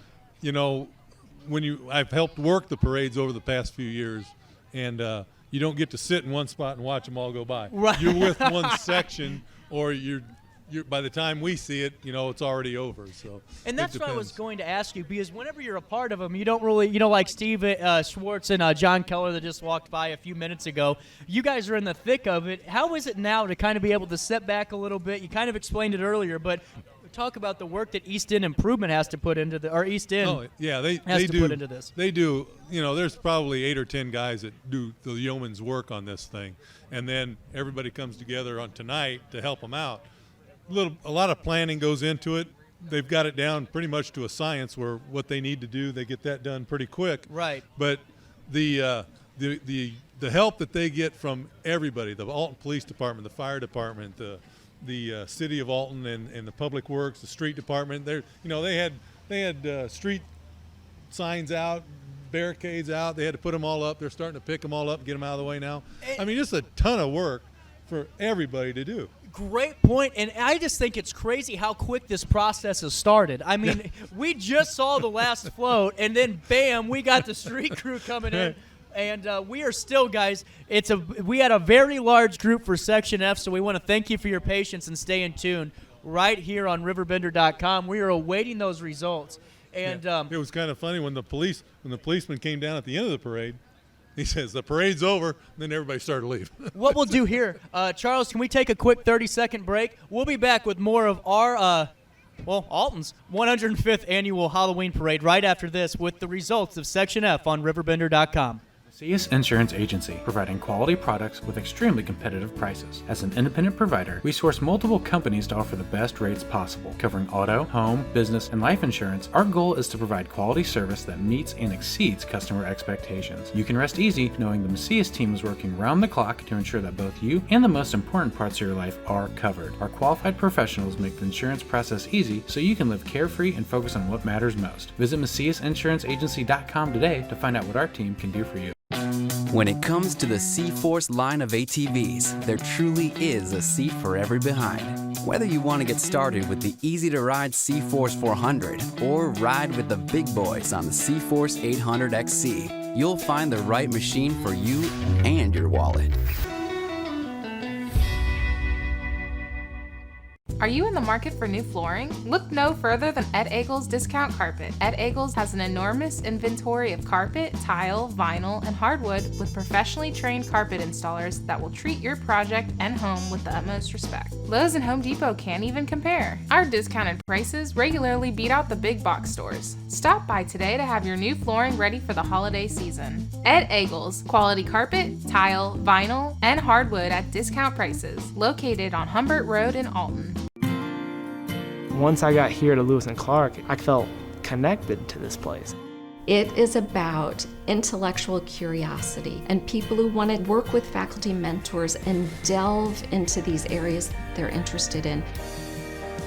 I've helped work the parades over the past few years, and you don't get to sit in one spot and watch them all go by. Right. You're with one section, or you're by the time we see it, it's already over. So. And that's what I was going to ask you, because whenever you're a part of them, you don't really, like Steve Schwartz and John Keller that just walked by a few minutes ago. You guys are in the thick of it. How is it now to kind of be able to step back a little bit? You kind of explained it earlier, but talk about the work that East End Improvement has to put into East End. They put into this. They do. There's probably 8 or 10 guys that do the yeoman's work on this thing, and then everybody comes together on tonight to help them out. A lot of planning goes into it. They've got it down pretty much to a science where what they need to do, they get that done pretty quick. Right. But the help that they get from everybody, the Alton Police Department, the Fire Department, the City of Alton and the Public Works, the Street Department, they had street signs out, barricades out. They had to put them all up. They're starting to pick them all up and get them out of the way now. Just a ton of work for everybody to do. Great point, and I just think it's crazy how quick this process has started. We just saw the last float, and then bam, we got the street crew coming in, and we are still, guys. We had a very large group for Section F, so we want to thank you for your patience and staying tuned right here on RiverBender.com. We are awaiting those results, and it was kind of funny when the policeman came down at the end of the parade. He says, the parade's over, and then everybody started to leave. What we'll do here, Charles, can we take a quick 30-second break? We'll be back with more of our, Alton's 105th Annual Halloween Parade right after this with the results of Section F on RiverBender.com. Macias Insurance Agency, providing quality products with extremely competitive prices. As an independent provider, we source multiple companies to offer the best rates possible. Covering auto, home, business, and life insurance, our goal is to provide quality service that meets and exceeds customer expectations. You can rest easy knowing the Macias team is working round the clock to ensure that both you and the most important parts of your life are covered. Our qualified professionals make the insurance process easy so you can live carefree and focus on what matters most. Visit MaciasInsuranceAgency.com today to find out what our team can do for you. When it comes to the C-Force line of ATVs, there truly is a seat for every behind. Whether you want to get started with the easy-to-ride C-Force 400 or ride with the big boys on the C-Force 800 XC, you'll find the right machine for you and your wallet. Are you in the market for new flooring? Look no further than Ed Eagle's Discount Carpet. Ed Eagle's has an enormous inventory of carpet, tile, vinyl, and hardwood with professionally trained carpet installers that will treat your project and home with the utmost respect. Lowe's and Home Depot can't even compare. Our discounted prices regularly beat out the big box stores. Stop by today to have your new flooring ready for the holiday season. Ed Eagle's, quality carpet, tile, vinyl, and hardwood at discount prices, located on Humbert Road in Alton. Once I got here to Lewis and Clark, I felt connected to this place. It is about intellectual curiosity and people who want to work with faculty mentors and delve into these areas they're interested in.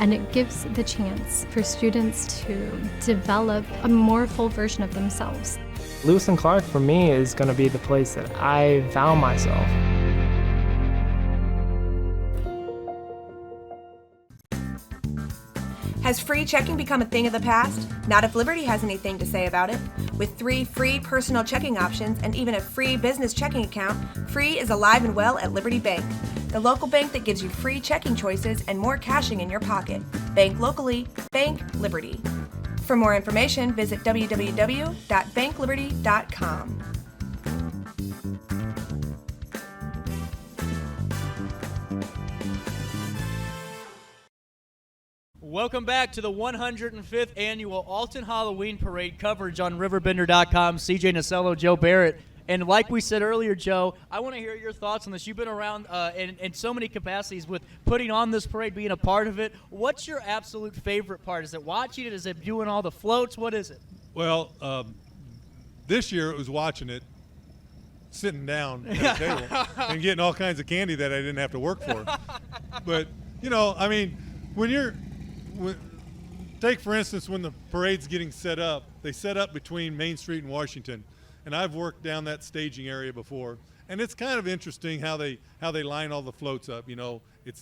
And it gives the chance for students to develop a more full version of themselves. Lewis and Clark for me is going to be the place that I found myself. Has free checking become a thing of the past? Not if Liberty has anything to say about it. With 3 free personal checking options and even a free business checking account, free is alive and well at Liberty Bank, the local bank that gives you free checking choices and more cashing in your pocket. Bank locally, bank Liberty. For more information, visit www.bankliberty.com. Welcome back to the 105th Annual Alton Halloween Parade coverage on RiverBender.com. CJ Nasello, Joe Barrett. And like we said earlier, Joe, I want to hear your thoughts on this. You've been around in so many capacities with putting on this parade, being a part of it. What's your absolute favorite part? Is it watching it? Is it doing all the floats? What is it? Well, this year it was watching it, sitting down at a table and getting all kinds of candy that I didn't have to work for. But, you know, I mean, take, for instance, when the parade's getting set up, they set up between Main Street and Washington, and I've worked down that staging area before, and it's kind of interesting how they line all the floats up. You know, it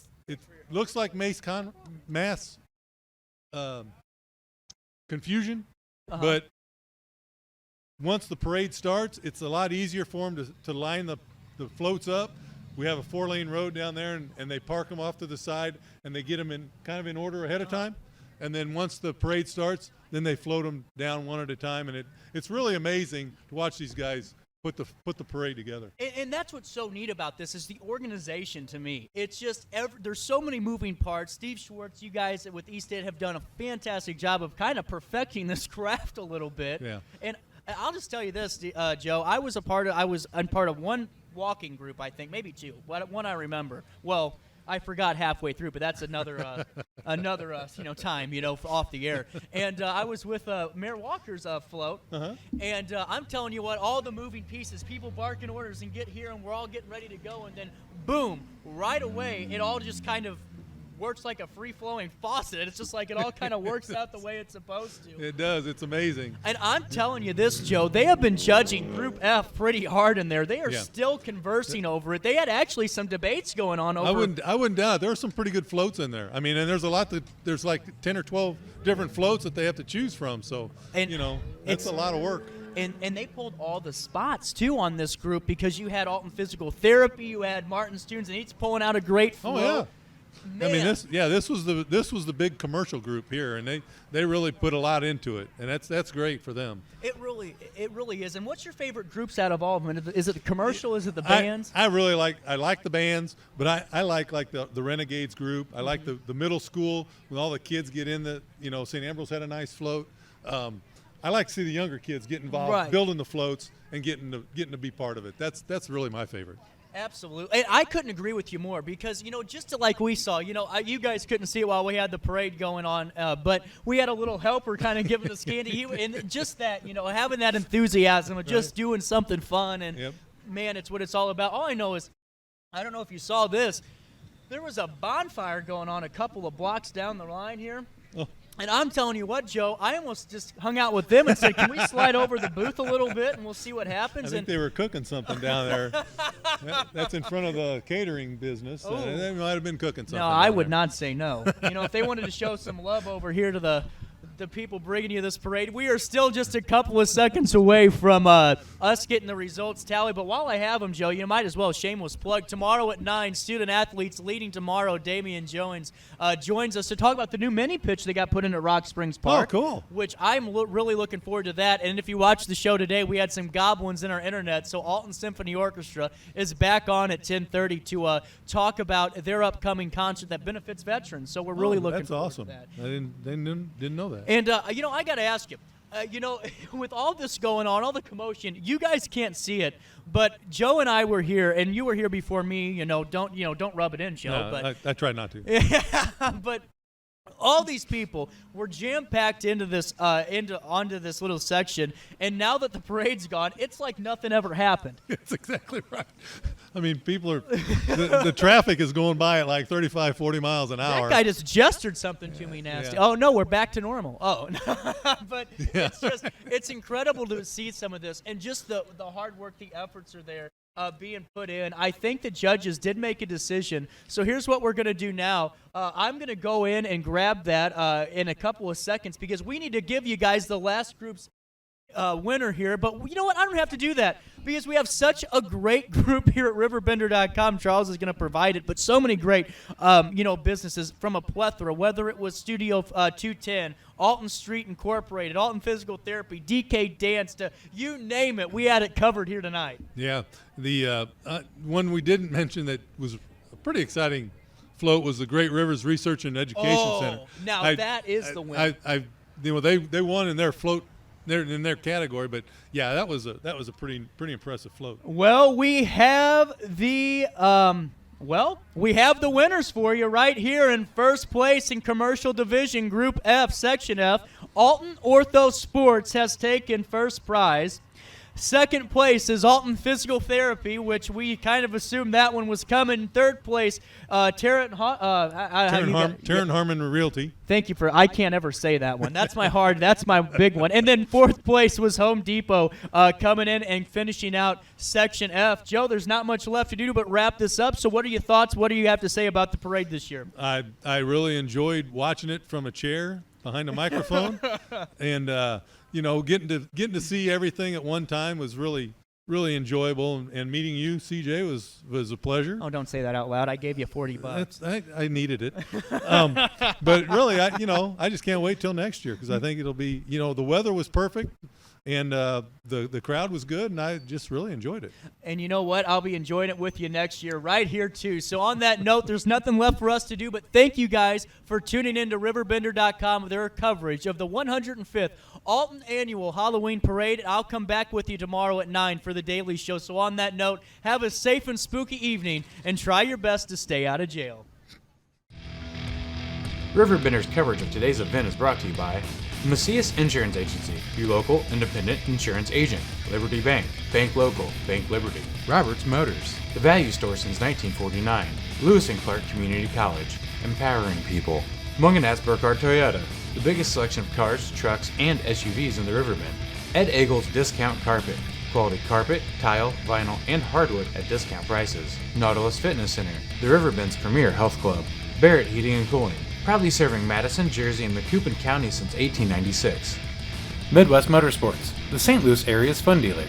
looks like mass confusion, but once the parade starts, it's a lot easier for them to line the floats up. We have a 4-lane road down there, and they park them off to the side, and they get them in kind of in order ahead of time. And then once the parade starts, then they float them down one at a time, and it's really amazing to watch these guys put the parade together. And that's what's so neat about this is the organization. To me, it's just there's so many moving parts. Steve Schwartz, you guys with East Ed have done a fantastic job of kind of perfecting this craft a little bit. Yeah. And I'll just tell you this, Joe. I was part of one walking group, I think, maybe 2. One I remember. Well, I forgot halfway through, but that's another time, off the air. And I was with Mayor Walker's float, and I'm telling you what, all the moving pieces, people barking orders and get here, and we're all getting ready to go, and then boom, right away, it all just kind of works like a free-flowing faucet. It's just like it all kind of works out the way it's supposed to. It does. It's amazing. And I'm telling you this, Joe, they have been judging Group F pretty hard in there. They are still conversing over it. They had actually some debates going on over it. I wouldn't doubt. There are some pretty good floats in there. I mean, and there's there's like 10 or 12 different floats that they have to choose from. So, it's a lot of work. And they pulled all the spots, too, on this group because you had Alton Physical Therapy, you had Martin Students, and each pulling out a great float. Oh, yeah. Man. I mean, this was the big commercial group here, and they really put a lot into it, and that's great for them. It really is. And what's your favorite groups out of all of them? Is it the commercial? Is it the bands? I like the bands, but I like the Renegades group. I like the middle school when all the kids get in St. Ambrose had a nice float. I like to see the younger kids get involved, building the floats and getting to be part of it. That's really my favorite. Absolutely. And I couldn't agree with you more because, just like we saw, you guys couldn't see it while we had the parade going on, but we had a little helper kind of giving us candy. And just that, having that enthusiasm of just doing something fun. And, man, it's what it's all about. All I know is, I don't know if you saw this, there was a bonfire going on a couple of blocks down the line here. Oh. And I'm telling you what, Joe, I almost just hung out with them and said, can we slide over the booth a little bit and we'll see what happens? I think they were cooking something down there. That's in front of the catering business. They might have been cooking something. No, I would not say no. If they wanted to show some love over here to the the people bringing you this parade. We are still just a couple of seconds away from us getting the results tally. But while I have them, Joe, you might as well shameless plug. Tomorrow at 9, student athletes leading tomorrow. Damian Jones joins us to talk about the new mini pitch that got put in at Rock Springs Park. Oh, cool. Which I'm really looking forward to that. And if you watch the show today, we had some goblins in our internet. So Alton Symphony Orchestra is back on at 10:30 to talk about their upcoming concert that benefits veterans. So we're really looking forward to that. I didn't know that. And, I got to ask you, with all this going on, all the commotion, you guys can't see it, but Joe and I were here, and you were here before me. Don't rub it in, Joe. No, but I try not to. Yeah, but all these people were jam-packed into this, onto this little section, and now that the parade's gone, it's like nothing ever happened. That's exactly right. I mean, people are the traffic is going by at like 35, 40 miles an hour. That guy just gestured something to me nasty. Yeah. Oh, no, we're back to normal. Oh, but Yeah. it's incredible to see some of this, and just the hard work, the efforts are there being put in. I think the judges did make a decision. So here's what we're going to do now. I'm going to go in and grab that in a couple of seconds because we need to give you guys the last group's winner here. But you know what? I don't have to do that because we have such a great group here at RiverBender.com. Charles is going to provide it, but so many great, businesses from a plethora, whether it was Studio 210, Alton Street Incorporated, Alton Physical Therapy, DK Dance, you name it. We had it covered here tonight. Yeah. The one we didn't mention that was a pretty exciting float was the Great Rivers Research and Education Center. Now that is the win. They won in their float. In their category, but yeah, that was a pretty impressive float. Well, we have the winners for you right here in first place in Commercial Division Group F, Section F. Alton Ortho Sports has taken first prize. Second place is Alton Physical Therapy, which we kind of assumed that one was coming. Third place, Tarrant Harmon Realty. Thank you I can't ever say that one. That's my big one. And then fourth place was Home Depot coming in and finishing out Section F. Joe, there's not much left to do but wrap this up. So what are your thoughts? What do you have to say about the parade this year? I really enjoyed watching it from a chair behind a microphone. And getting to see everything at one time was really enjoyable, and meeting you, CJ, was a pleasure. Oh, don't say that out loud. I gave you $40. I needed it, but really, I just can't wait till next year because I think it'll be, the weather was perfect, and the crowd was good, and I just really enjoyed it. And you know what? I'll be enjoying it with you next year right here too. So on that note, there's nothing left for us to do but thank you guys for tuning in to RiverBender.com with their coverage of the 105th Alton Annual Halloween Parade. I'll come back with you tomorrow at 9 for the Daily Show. So on that note, have a safe and spooky evening and try your best to stay out of jail. RiverBender's coverage of today's event is brought to you by Macias Insurance Agency, your local independent insurance agent. Liberty Bank, Bank Local, Bank Liberty. Roberts Motors, the value store since 1949. Lewis and Clark Community College, empowering people. Munganats Burkhardt Toyota, the biggest selection of cars, trucks, and SUVs in the Riverbend. Ed Eagle's Discount Carpet, quality carpet, tile, vinyl, and hardwood at discount prices. Nautilus Fitness Center, the Riverbend's premier health club. Barrett Heating and Cooling, proudly serving Madison, Jersey, and Macoupin County since 1896. Midwest Motorsports, the St. Louis area's fun dealer.